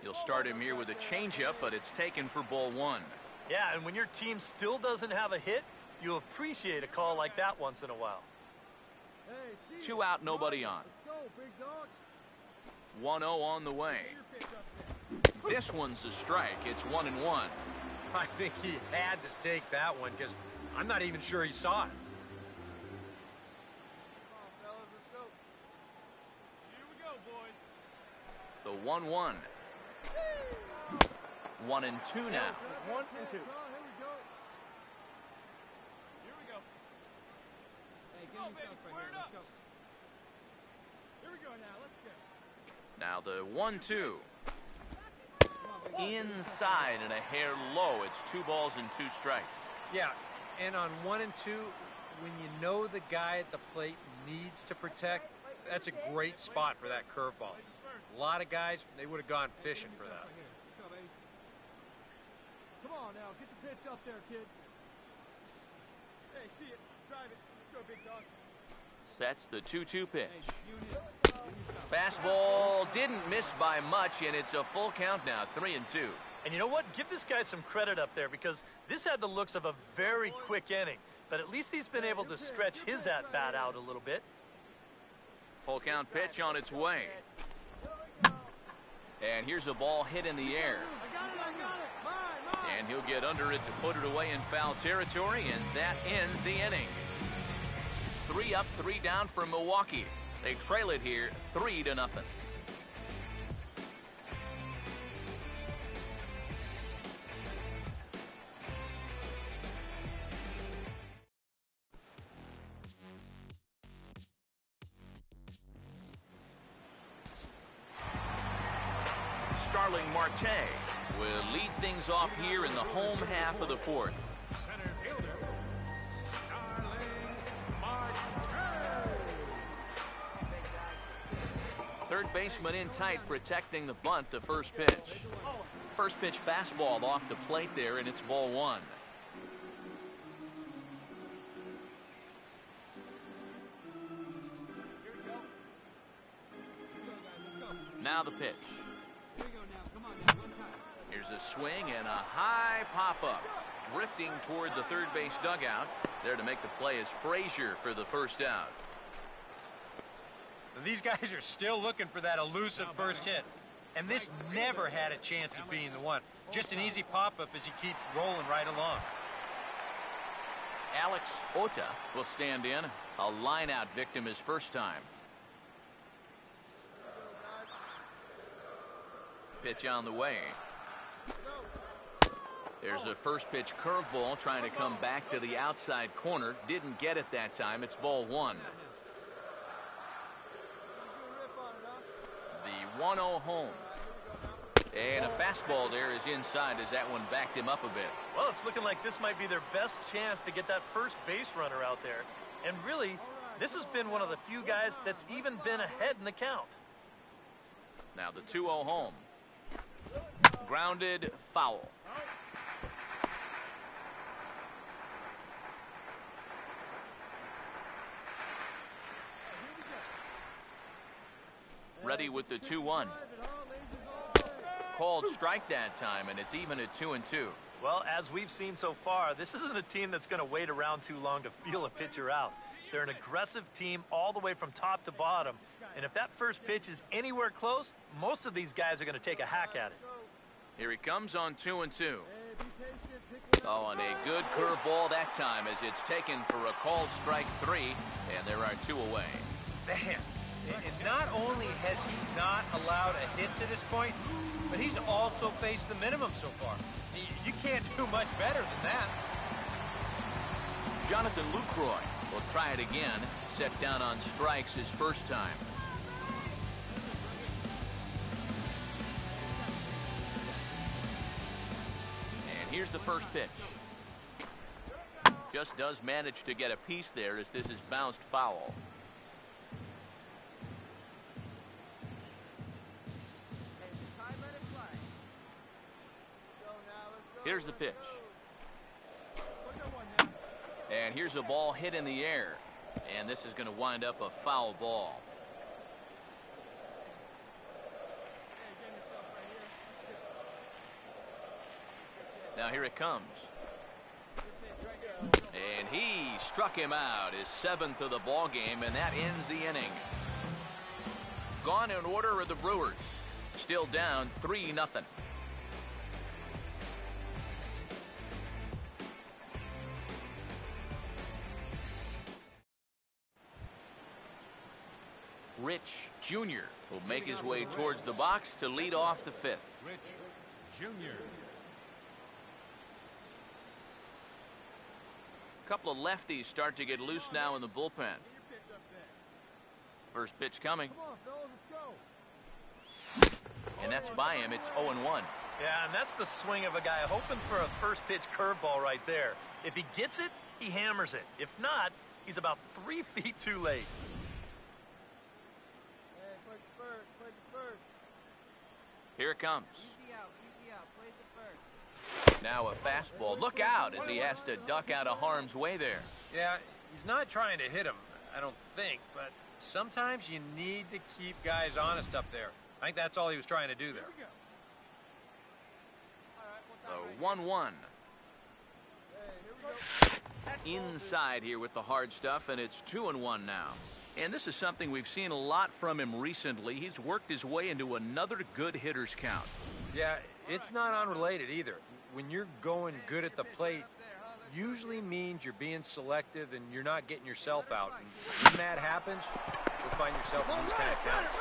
You'll start him here with a changeup, but it's taken for ball 1. Yeah, and when your team still doesn't have a hit, you'll appreciate a call like that once in a while. 2 out, nobody on. 1-0 on the way. This one's a strike. It's 1-1. I think he had to take that one because I'm not even sure he saw it. The 1-1. 1-2 now. 1-2. Now the 1-2. Inside and a hair low. It's 2 balls and 2 strikes. Yeah, and on 1 and 2, when you know the guy at the plate needs to protect, that's a great spot for that curveball. A lot of guys, they would have gone fishing for that. Come on now, get the pitch up there, kid. Hey, see it. Drive it. Let's go, big dog. Sets the 2-2 pitch. Fastball didn't miss by much, and it's a full count now, 3-2. And you know what? Give this guy some credit up there because this had the looks of a very quick inning. But at least he's been able to stretch his at-bat out a little bit. Full count pitch on its way. And here's a ball hit in the air. And he'll get under it to put it away in foul territory, and that ends the inning. 3 up, 3 down for Milwaukee. They trail it here 3-0. Starling Marte will lead things off here in the home half of the 4th. Center fielder, Starling Marte. Third baseman in tight, protecting the bunt, the first pitch. First pitch fastball off the plate there, and it's ball 1. Now the pitch. Here we go now. Come on now. One time. Here's a swing and a high pop-up. Drifting toward the third base dugout. There to make the play is Frazier for the first out. These guys are still looking for that elusive first hit. And this never had a chance of being the one. Just an easy pop-up as he keeps rolling right along. Alex Ota will stand in. A line-out victim his first time. Pitch on the way. There's a first pitch curveball trying to come back to the outside corner. Didn't get it that time. It's ball one. The 1-0 home. And a fastball there is inside as that one backed him up a bit. Well, it's looking like this might be their best chance to get that first base runner out there. And really, this has been one of the few guys that's even been ahead in the count. Now the 2-0 home. Grounded foul. Ready with the 2-1. Called strike that time, and it's even at 2-2. Well, as we've seen so far, this isn't a team that's going to wait around too long to feel a pitcher out. They're an aggressive team all the way from top to bottom. And if that first pitch is anywhere close, most of these guys are going to take a hack at it. Here he comes on 2-2. Oh, and a good curveball that time as it's taken for a called strike 3, and there are 2 away. Man, and not only has he not allowed a hit to this point, but he's also faced the minimum so far. You can't do much better than that. Jonathan Lucroy will try it again. Set down on strikes his first time. And here's the first pitch. Just does manage to get a piece there as this is bounced foul. Here's the pitch. And here's a ball hit in the air. And this is going to wind up a foul ball. Now here it comes. And he struck him out, his 7th of the ball game, and that ends the inning. Gone in order are the Brewers. Still down 3-0. Rich Jr. will make his way towards the box to lead off the 5th. Rich Jr. A couple of lefties start to get loose now in the bullpen. First pitch coming. And that's by him. It's 0-1. Yeah, and that's the swing of a guy hoping for a first pitch curveball right there. If he gets it, he hammers it. If not, he's about 3 feet too late. Here it comes. Easy out, place it first. Now a fastball. Look out as he has to duck out of harm's way there. Yeah, he's not trying to hit him, I don't think, but sometimes you need to keep guys honest up there. I think that's all he was trying to do there. The 1-1. Inside here with the hard stuff, and it's 2-1 now. And this is something we've seen a lot from him recently. He's worked his way into another good hitter's count. Yeah, it's not unrelated either. When you're going good at the plate, usually means you're being selective and you're not getting yourself out. And when that happens, you'll find yourself in these kind of counts.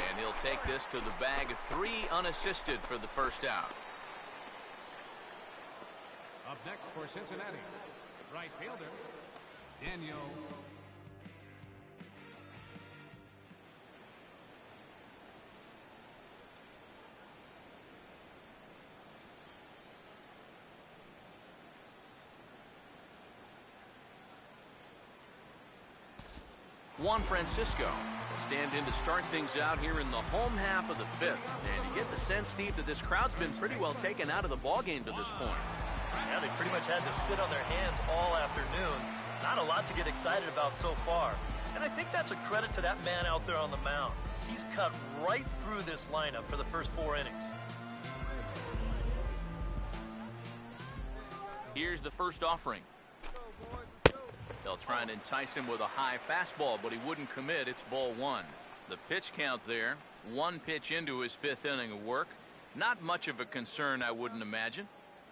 And he'll take this to the bag. 3 unassisted for the first out. Up next for Cincinnati, right fielder, Daniel. Juan Francisco will stand in to start things out here in the home half of the 5th. And you get the sense, Steve, that this crowd's been pretty well taken out of the ballgame to this point. Yeah, they pretty much had to sit on their hands all afternoon. Not a lot to get excited about so far. And I think that's a credit to that man out there on the mound. He's cut right through this lineup for the first 4 innings. Here's the first offering. They'll try and entice him with a high fastball, but he wouldn't commit. It's ball 1. The pitch count there, 1 pitch into his 5th inning of work. Not much of a concern, I wouldn't imagine.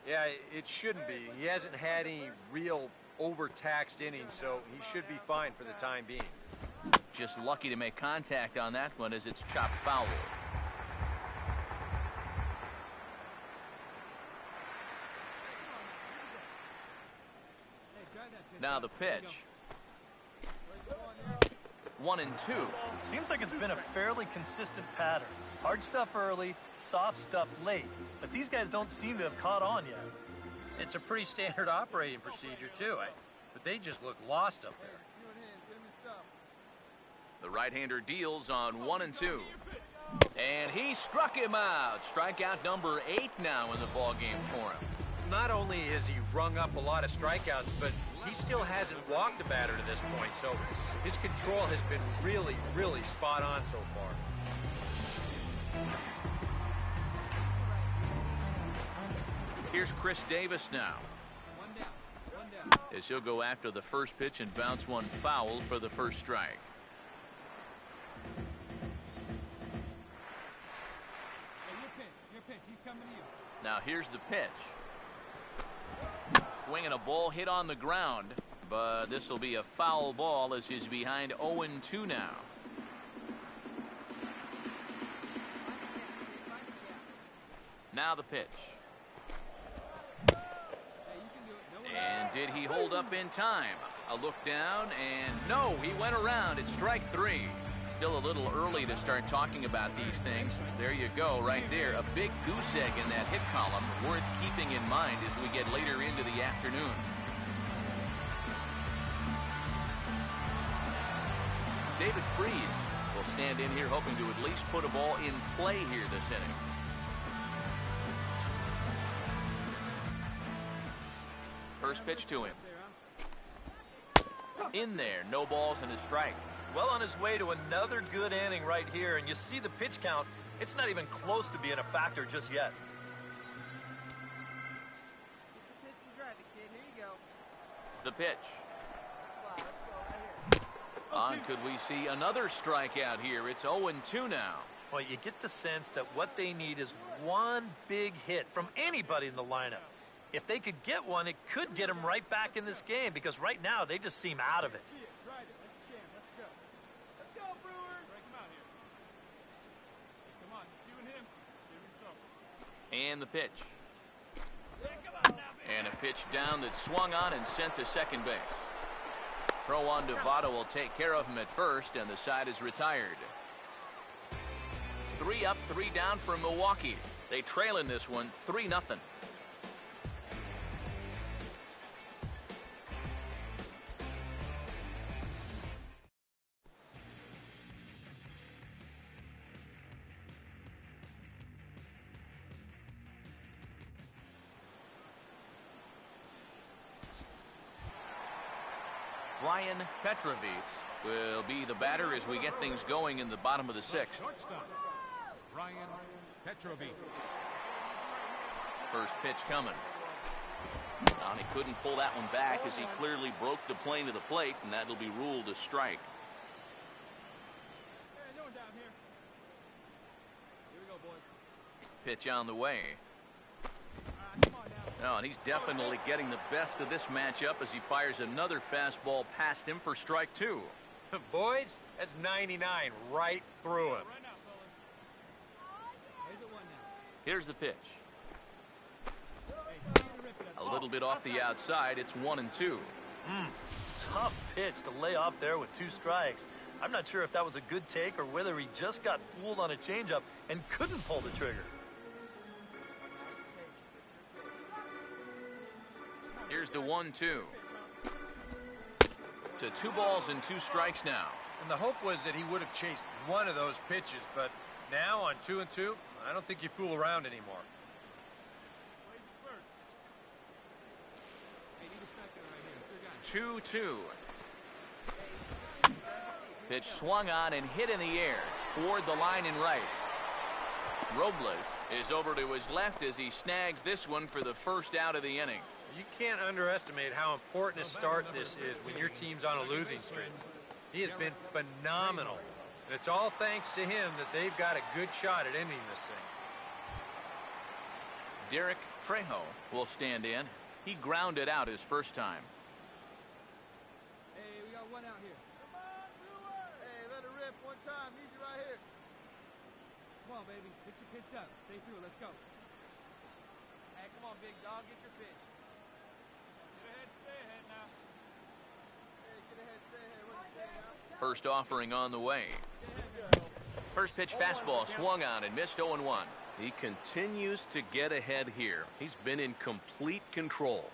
Yeah, it shouldn't be. He hasn't had any real overtaxed innings, so he should be fine for the time being. Just lucky to make contact on that one as it's chopped foul. Now the pitch. 1-2. Seems like it's been a fairly consistent pattern. Hard stuff early, soft stuff late. But these guys don't seem to have caught on yet. It's a pretty standard operating procedure, too. But they just look lost up there. The right-hander deals on 1-2. And he struck him out. Strikeout number 8 now in the ballgame for him. Not only has he rung up a lot of strikeouts, but he still hasn't walked a batter to this point. So his control has been really, really spot on so far. Here's Chris Davis now. As he'll go after the first pitch and bounce one foul for the first strike. Your pitch. He's coming to you. Now here's the pitch. Swinging a ball hit on the ground, but this will be a foul ball as he's behind 0-2 now. Now the pitch. And did he hold up in time? A look down, and no, he went around. It's strike 3. Still a little early to start talking about these things. There you go, right there. A big goose egg in that hit column, worth keeping in mind as we get later into the afternoon. David Freese will stand in here hoping to at least put a ball in play here this inning. First pitch to him. In there, no balls and a strike. Well on his way to another good inning right here, and you see the pitch count. It's not even close to being a factor just yet. Get your pitch and drive it, kid. Here you go. The pitch. Wow, let's go right here. On, could we see another strikeout here? It's 0-2 now. Well, you get the sense that what they need is one big hit from anybody in the lineup. If they could get one, it could get them right back in this game, because right now they just seem out of it. See it. Ride it. Let's jam. Let's go. Let's go, Brewers. Break him out here. Come on. It's you and him. Give me some. And the pitch. Yeah, come on now, baby. And a pitch down that swung on and sent to second base. Throw on to Votto will take care of him at first, and the side is retired. 3 up, 3 down for Milwaukee. They trail in this one 3-0. Ryan Petrovich will be the batter as we get things going in the bottom of the 6th. Shortstop, Ryan Petrovich. First pitch coming. He couldn't pull that one back as he clearly broke the plane of the plate, and that'll be ruled a strike. Hey, no one down here. Here we go, boys. Pitch on the way. Come on now. And he's definitely getting the best of this matchup as he fires another fastball past him for strike 2. Boys, that's 99 right through him. Right now, fellas. Here's it 1 now. Here's the pitch. Hey, rip it up. A little bit off the outside. It's 1-2. Tough pitch to lay off there with 2 strikes. I'm not sure if that was a good take or whether he just got fooled on a changeup and couldn't pull the trigger. Here's the 1-2. To 2 balls and 2 strikes now. And the hope was that he would have chased one of those pitches, but now on 2-2, I don't think you fool around anymore. Where's the first? Hey, need a second right here. Good guy. 2-2. Pitch swung on and hit in the air. toward the line and right. Robles is over to his left as he snags this one for the first out of the inning. You can't underestimate how important a start this is when your team's on a losing streak. He has been phenomenal. And it's all thanks to him that they've got a good shot at ending this thing. Derek Trejo will stand in. He grounded out his first time. Hey, we got one out here. Come on, Brewers! Hey, let it rip one time. Need you right here. Come on, baby. Get your pitch up. Stay through. Let's go. Hey, come on, big dog. Get your pitch. Get ahead, stay ahead now. Hey, get ahead, stay ahead. What do you say now? First offering on the way. First pitch fastball swung on and missed 0-1. He continues to get ahead here. He's been in complete control.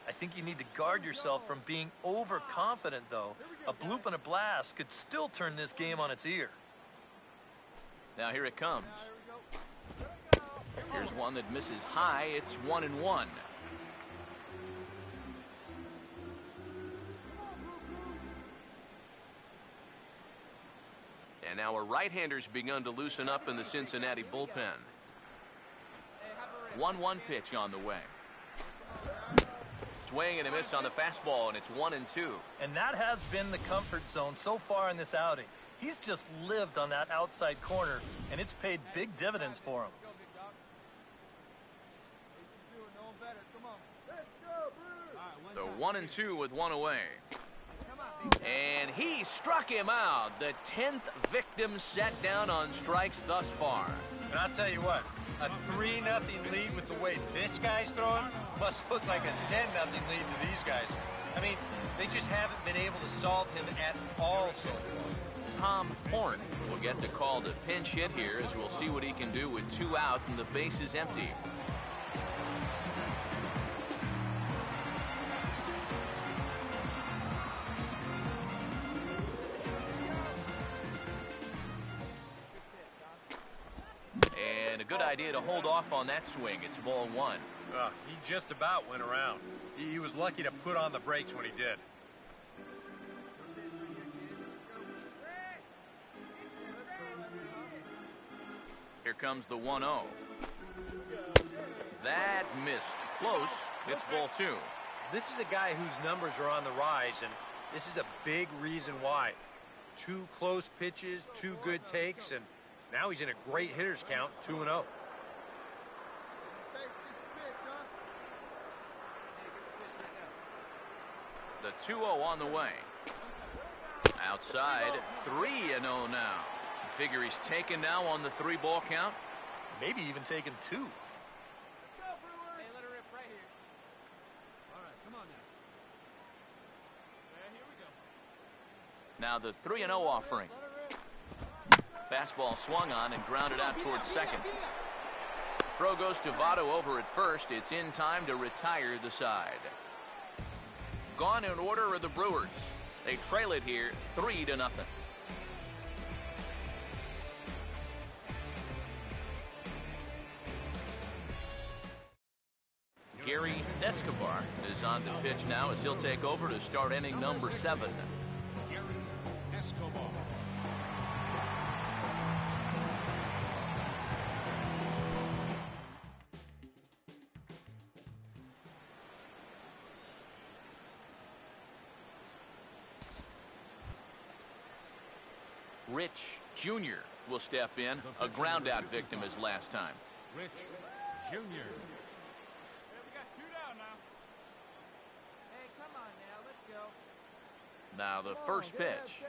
I think you need to guard yourself from being overconfident, though. A bloop and a blast could still turn this game on its ear. Now here it comes. Here's one that misses high. It's 1-1. And now a right-hander's begun to loosen up in the Cincinnati bullpen. 1-1 pitch on the way. Swing and a miss on the fastball, and it's 1-2. And that has been the comfort zone so far in this outing. He's just lived on that outside corner, and it's paid big dividends for him. The 1-2 with one away. And he struck him out. The 10th victim set down on strikes thus far. And I'll tell you what, a 3-0 lead with the way this guy's throwing must look like a 10-0 lead to these guys. I mean, they just haven't been able to solve him at all so far. Tom Horn will get the call to pinch hit here as we'll see what he can do with 2 out and the base is empty. And a good idea to hold off on that swing. It's ball 1. He just about went around. He was lucky to put on the brakes when he did. Here comes the 1-0. That missed. Close. It's ball 2. This is a guy whose numbers are on the rise, and this is a big reason why. 2 close pitches, 2 good takes, and now he's in a great hitter's count, 2-0. The 2-0 on the way. Outside, 3-0 now. Figure he's taken now on the 3-ball count. Maybe even taken 2. Hey, let it rip right here. All right, come on Now now. the 3-0 offering. Fastball swung on and grounded out towards second. Throw goes to Votto over at first. It's in time to retire the side. Gone in order are the Brewers. They trail it here 3-0. Gary Escobar is on the pitch now as he'll take over to start inning number 7. Gary Escobar. Rich Jr. will step in, a ground-out victim as last time. Rich Jr. Hey, we got 2 down now. Hey, come on now. Let's go. Now the first pitch.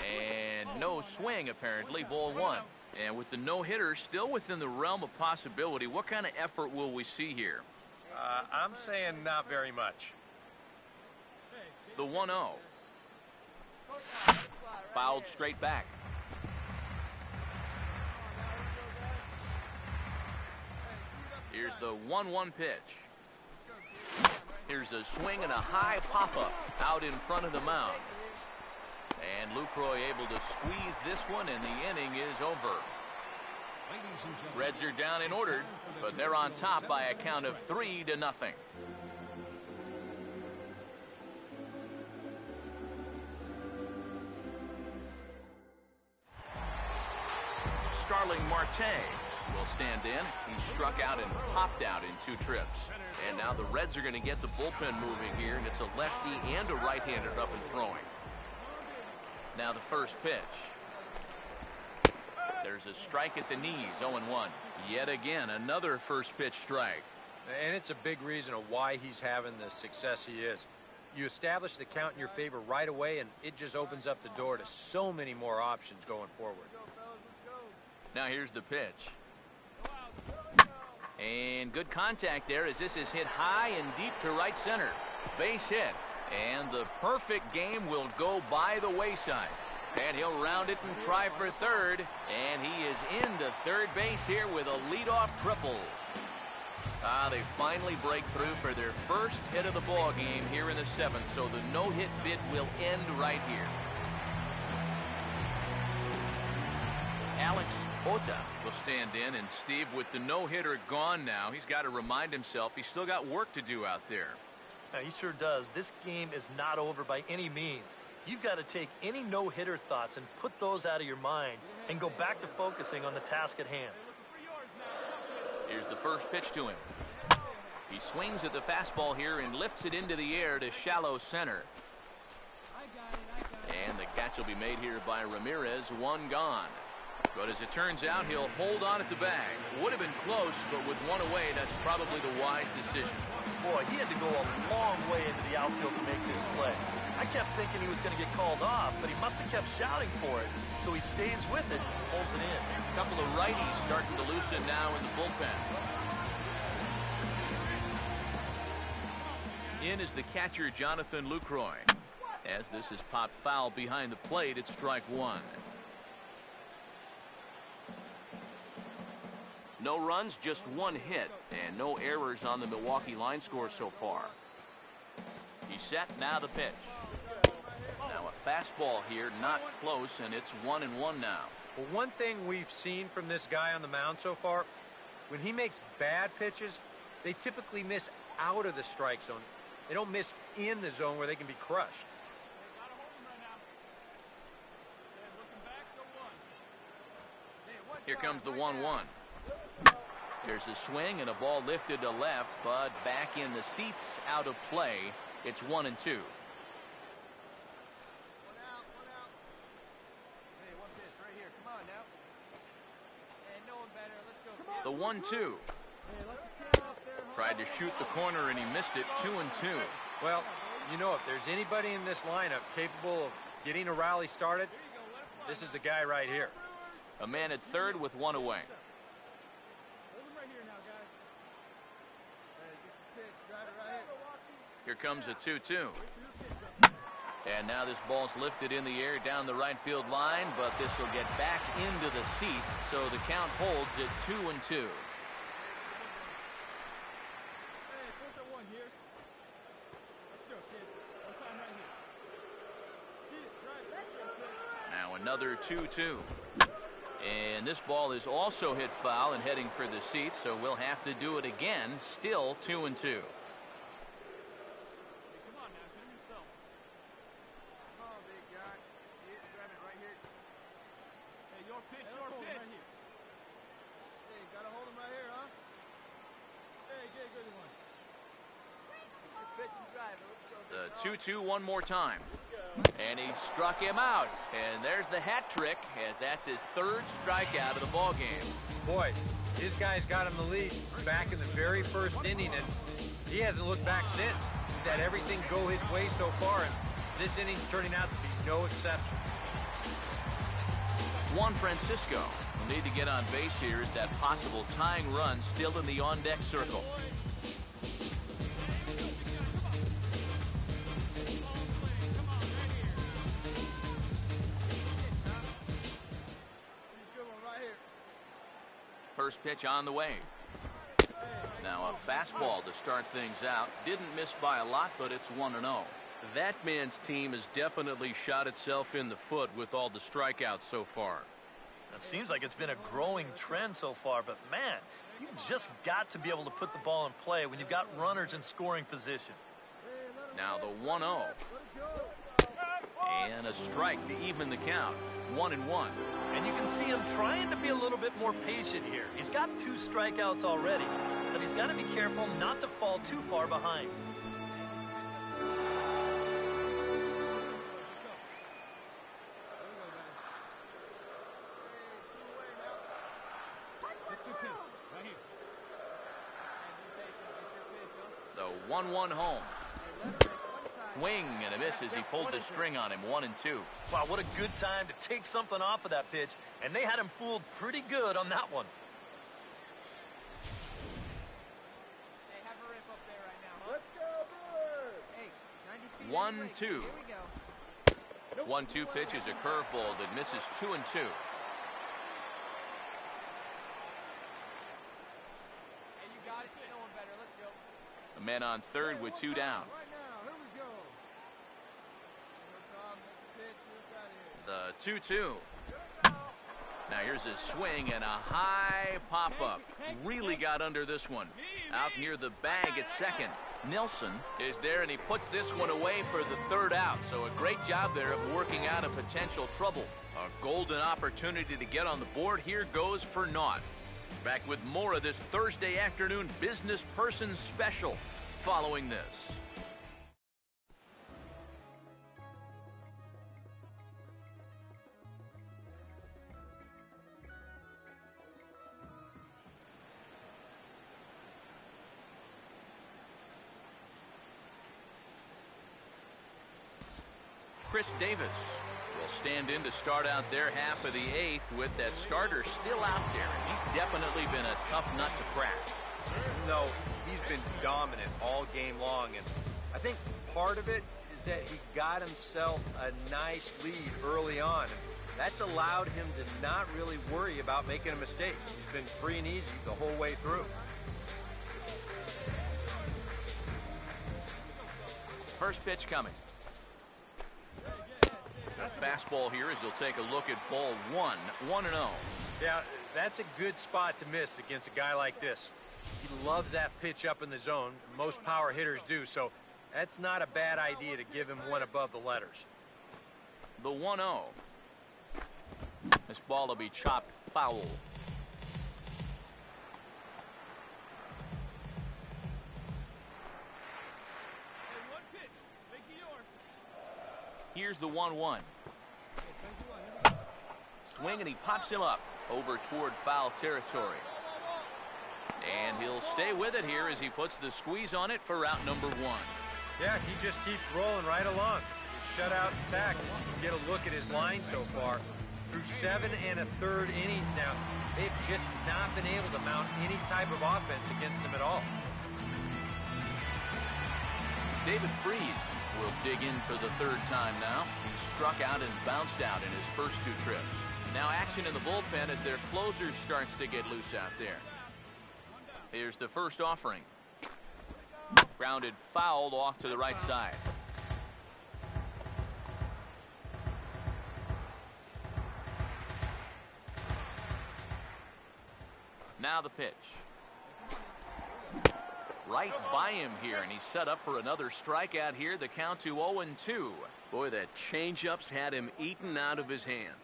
And no swing, apparently, ball 1. And with the no-hitter still within the realm of possibility, what kind of effort will we see here? I'm saying not very much. The 1-0. Fouled straight back. Here's the 1-1 pitch. Here's a swing and a high pop-up out in front of the mound. And Lucroy able to squeeze this one, and the inning is over. Reds are down and ordered, but they're on top by a count of 3-0. Starling Marte will stand in. He struck out and popped out in 2 trips. And now the Reds are going to get the bullpen moving here, and it's a lefty and a right-hander up and throwing. Now the first pitch. There's a strike at the knees, 0-1. Yet again, another first pitch strike. And it's a big reason of why he's having the success he is. You establish the count in your favor right away, and it just opens up the door to so many more options going forward. Now here's the pitch. And good contact there as this is hit high and deep to right center. Base hit. And the perfect game will go by the wayside. And he'll round it and try for third. And he is into third base here with a leadoff triple. They finally break through for their first hit of the ball game here in the 7th. So the no-hit bid will end right here. Alex Ota will stand in, and Steve, with the no-hitter gone now, he's got to remind himself he's still got work to do out there. Yeah, he sure does. This game is not over by any means. You've got to take any no-hitter thoughts and put those out of your mind and go back to focusing on the task at hand. Here's the first pitch to him. He swings at the fastball here and lifts it into the air to shallow center. And the catch will be made here by Ramirez. 1 gone. But as it turns out, he'll hold on at the bag. Would have been close, but with 1 away, that's probably the wise decision. Boy, he had to go a long way into the outfield to make this play. I kept thinking he was going to get called off, but he must have kept shouting for it. So he stays with it and pulls it in. A couple of righties starting to loosen now in the bullpen. In is the catcher, Jonathan Lucroy. As this is popped foul behind the plate, it's strike 1. No runs, just 1 hit, and no errors on the Milwaukee line score so far. He's set, now the pitch. Now a fastball here, not close, and it's 1-1 now. Well, one thing we've seen from this guy on the mound so far, when he makes bad pitches, they typically miss out of the strike zone. They don't miss in the zone where they can be crushed. Here comes the 1-1. There's a swing and a ball lifted to left, but back in the seats, out of play. It's 1-2. 1 out, 1 out. Hey, 1 pitch right here. Come on now. Hey, no one better. Let's go. The 1-2. Tried to shoot the corner and he missed it. 2-2. Well, you know, if there's anybody in this lineup capable of getting a rally started, this is the guy right here. A man at third with 1 away. Here comes a 2-2. And now this ball's lifted in the air down the right field line, but this will get back into the seats, so the count holds at 2-2. Now another 2-2. And this ball is also hit foul and heading for the seats, so we'll have to do it again. Still 2-2. The 2-2 one more time. And he struck him out. And there's the hat trick, as that's his 3rd strikeout of the ball game. Boy, his guys got him the lead back in the very first inning, and he hasn't looked back since. He's had everything go his way so far, and this inning's turning out to be no exception. Juan Francisco will need to get on base here as that possible tying run still in the on-deck circle. First pitch on the way. Now a fastball to start things out. Didn't miss by a lot, but it's 1-0. That man's team has definitely shot itself in the foot with all the strikeouts so far. It seems like it's been a growing trend so far, but man, you've just got to be able to put the ball in play when you've got runners in scoring position. Now the 1-0. And a strike to even the count. 1-1. And you can see him trying to be a little bit more patient here. He's got 2 strikeouts already, but he's got to be careful not to fall too far behind. The 1-1 home. Swing and a miss as he pulled the string on him. 1-2. Wow, what a good time to take something off of that pitch, and they had him fooled pretty good on that one. Hey, have a rip up there right now, huh? Let's go, Brewers! Hey, 90 feet. 1-2. Here we go. 1-2 pitch is a curveball that misses 2-2. Hey, you got it. No one better. Let's go. A man on third with 2 down. Right now, here we go. The 2-2. Now here's a swing and a high pop-up. Really got under this one. Out near the bag at second. Nelson is there, and he puts this one away for the 3rd out. So a great job there of working out a potential trouble. A golden opportunity to get on the board here goes for naught. Back with more of this Thursday afternoon Business Person Special following this. Chris Davis will stand in to start out their half of the 8th with that starter still out there. He's definitely been a tough nut to crack. No, he's been dominant all game long, and I think part of it is that he got himself a nice lead early on, and that's allowed him to not really worry about making a mistake. He's been free and easy the whole way through. First pitch coming. A fastball here as he'll take a look at ball 1, 1-0. Yeah, that's a good spot to miss against a guy like this. He loves that pitch up in the zone. Most power hitters do, so that's not a bad idea to give him one above the letters. The 1-0. This ball will be chopped foul. Here's the 1-1. Swing, and he pops him up over toward foul territory. And he'll stay with it here as he puts the squeeze on it for out number 1. Yeah, he just keeps rolling right along. Shutout attack. As you can get a look at his line so far. Through 7 1/3 innings now, they've just not been able to mount any type of offense against him at all. David Freese will dig in for the 3rd time now. He struck out and bounced out in his first 2 trips. Now action in the bullpen as their closer starts to get loose out there. Here's the first offering. Grounded fouled off to the right side. Now the pitch. Right by him here, and he's set up for another strikeout here. The count to 0-2. Boy, that changeup's had him eaten out of his hand.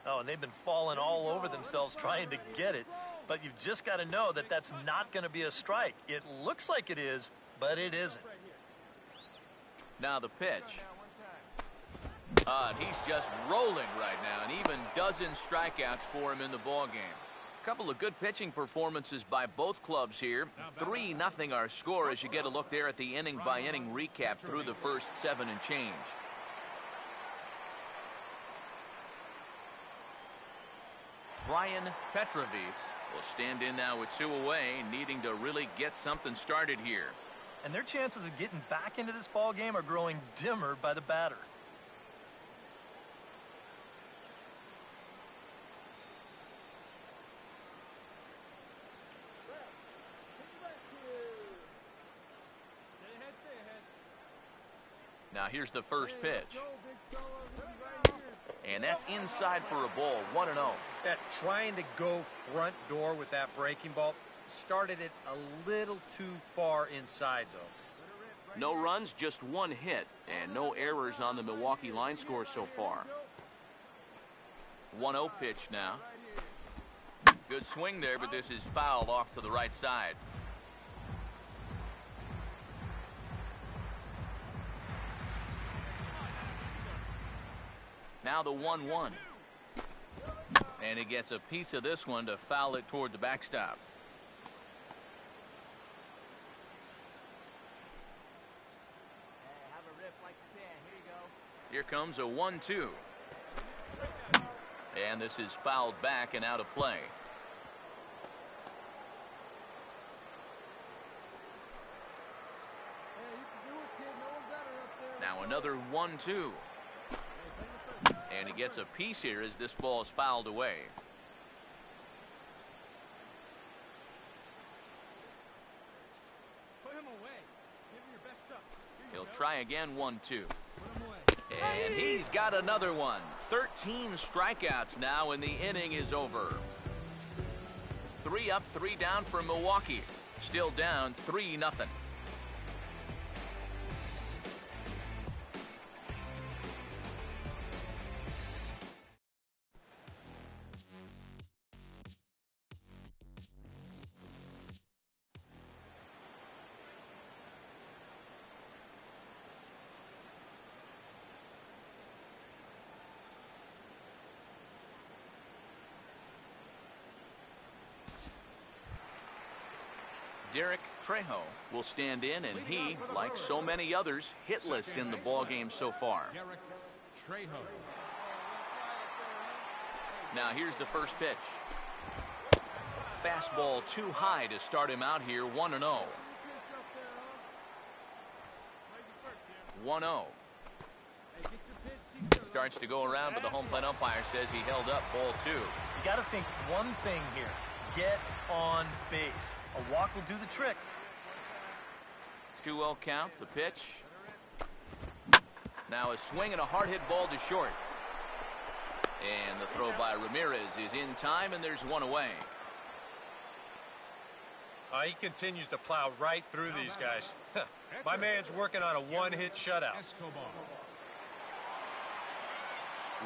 Oh, and they've been falling all over themselves trying to get it. But you've just got to know that that's not going to be a strike. It looks like it is, but it isn't. Now the pitch. And he's just rolling right now, and even dozen strikeouts for him in the ballgame. Couple of good pitching performances by both clubs here. 3-0 our score as you get a look there at the inning-by-inning recap through the first 7 and change. Brian Petrovich will stand in now with 2 away, needing to really get something started here. And their chances of getting back into this ball game are growing dimmer by the batter. Now here's the first pitch. And that's inside for a ball. 1-0. That trying to go front door with that breaking ball started it a little too far inside, though. No runs, just one hit, and no errors on the Milwaukee line score so far. 1-0 pitch now. Good swing there, but this is fouled off to the right side. Now the 1-1. And he gets a piece of this one to foul it toward the backstop. Here comes a 1-2. And this is fouled back and out of play. Now another 1-2. And he gets a piece here as this ball is fouled away. Put him away. Give him your best stuff. He'll try again. 1-2. And he's got another one. 13 strikeouts now, and the inning is over. 3 up, 3 down for Milwaukee. Still down 3-0. Derek Trejo will stand in, and he, like so many others, hitless in the ballgame so far. Derek Trejo. Now here's the first pitch. Fastball too high to start him out here. 1-0. 1-0. Starts to go around, but the home plate umpire says he held up ball 2. You got to think one thing here. Get on base. A walk will do the trick. 2-0 count. The pitch. Now a swing and a hard hit ball to short. And the throw by Ramirez is in time, and there's one away. He continues to plow right through these guys. My man's working on a one-hit shutout.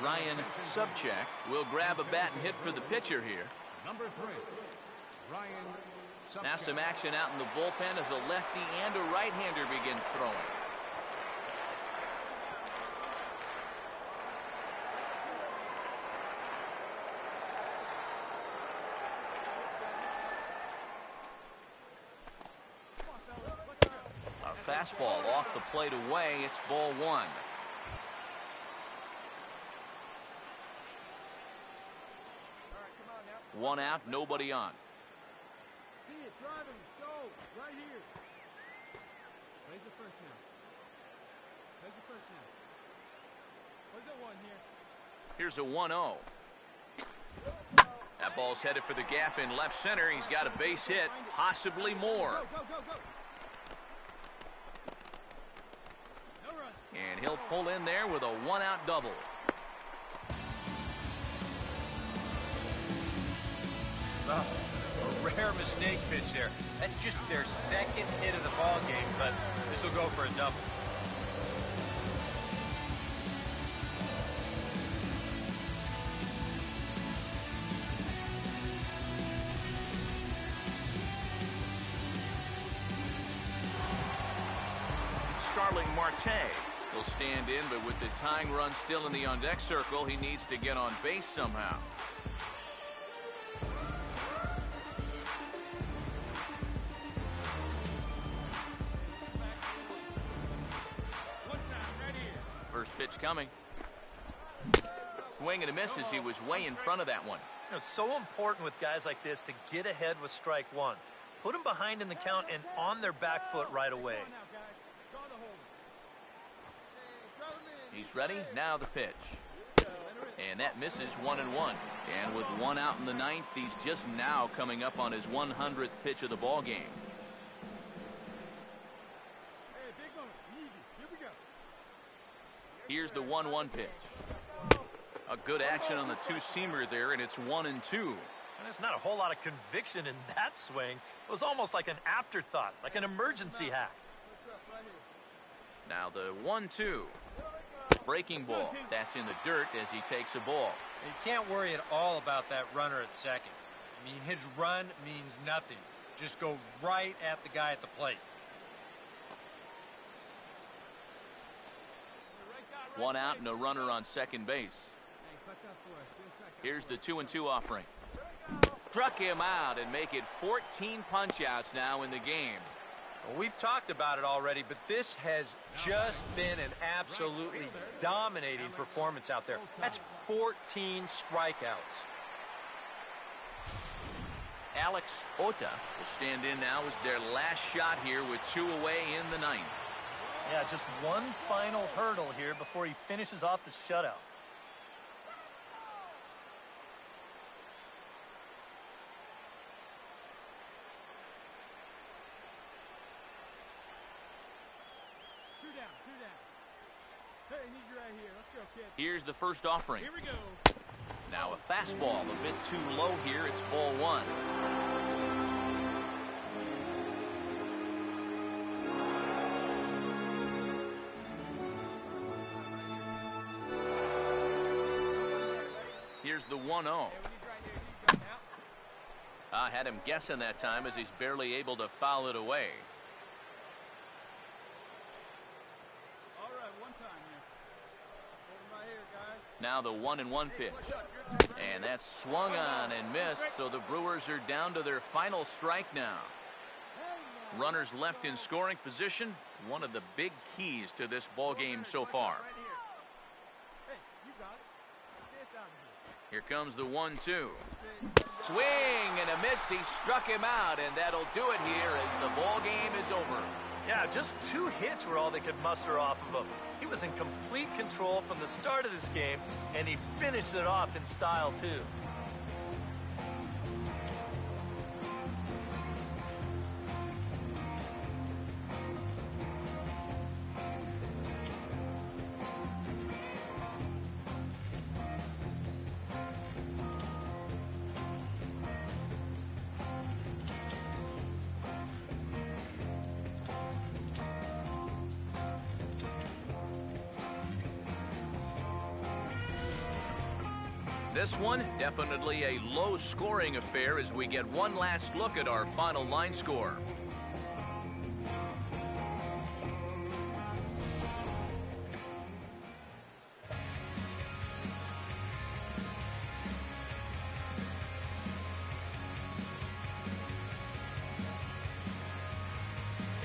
Ryan Subcheck will grab a bat and hit for the pitcher here. Number 3, Ryan Subcheck. Now some action out in the bullpen as a lefty and a right-hander begins throwing. A fastball off the plate away. It's ball 1. One out, nobody on. See it, drive him, let's go, right here. Raise the first now. Raise the first now. Where's the 1 here? Here's a 1-0. That ball's headed for the gap in left center. He's got a base hit, possibly more. Go, go, go, go. No run. And he'll pull in there with a 1-out double. Oh, a rare mistake pitch there. That's just their second hit of the ball game, but this will go for a double. Starling Marte will stand in, but with the tying run still in the on-deck circle, he needs to get on base somehow. First pitch coming. Swing and a miss as he was way in front of that one. You know, it's so important with guys like this to get ahead with strike 1. Put them behind in the count and on their back foot right away. He's ready. Now the pitch. And that misses 1-1. And with 1 out in the 9th, he's just now coming up on his 100th pitch of the ball game. Here's the 1-1 pitch. A good action on the two-seamer there, and it's 1-2. And there's not a whole lot of conviction in that swing. It was almost like an afterthought, like an emergency hack. Now the 1-2. Breaking ball. That's in the dirt as he takes a ball. You can't worry at all about that runner at second. I mean, his run means nothing. Just go right at the guy at the plate. One out and a runner on second base. Here's the 2-2 offering. Struck him out and make it 14 punch-outs now in the game. Well, we've talked about it already, but this has just been an absolutely dominating performance out there. That's 14 strikeouts. Alex Ota will stand in now as their last shot here with 2 away in the ninth. Yeah, just one final hurdle here before he finishes off the shutout. Hey, need you right here. Let's go, kid. Here's the first offering. Here we go. Now a fastball a bit too low here. It's ball 1. Here's the 1-0. I had him guessing that time as he's barely able to foul it away. Now the 1-1 pitch. And that's swung on and missed, so the Brewers are down to their final strike now. Runners left in scoring position, one of the big keys to this ball game so far. Here comes the 1-2. Swing and a miss. He struck him out, and that'll do it here as the ball game is over. Yeah, just 2 hits were all they could muster off of him. He was in complete control from the start of this game, and he finished it off in style, too. This one, definitely a low-scoring affair as we get one last look at our final line score.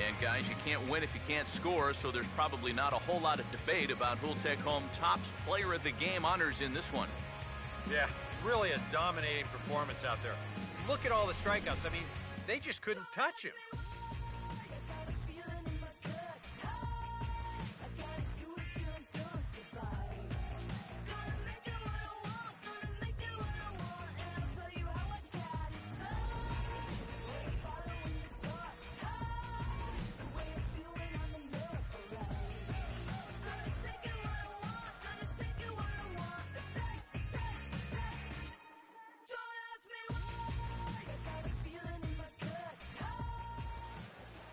And guys, you can't win if you can't score, so there's probably not a whole lot of debate about who'll take home Topps Player of the Game honors in this one. Yeah, really a dominating performance out there. Look at all the strikeouts. I mean, they just couldn't touch him.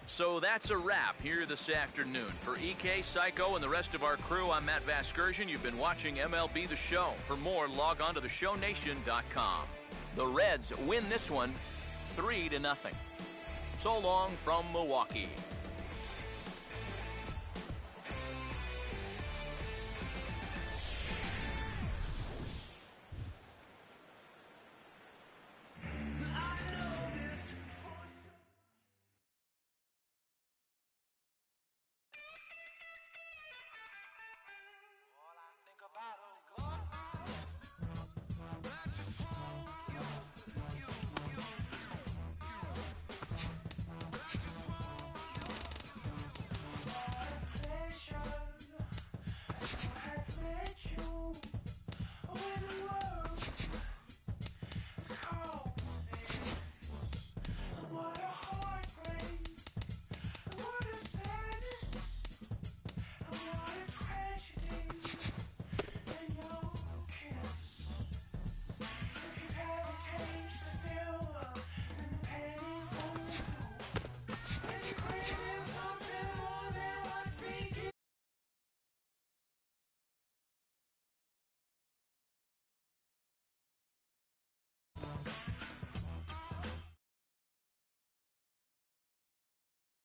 So that's a wrap here this afternoon. For EK, Psycho, and the rest of our crew, I'm Matt Vasgersian. You've been watching MLB The Show. For more, log on to theshownation.com. The Reds win this one 3-0. So long from Milwaukee.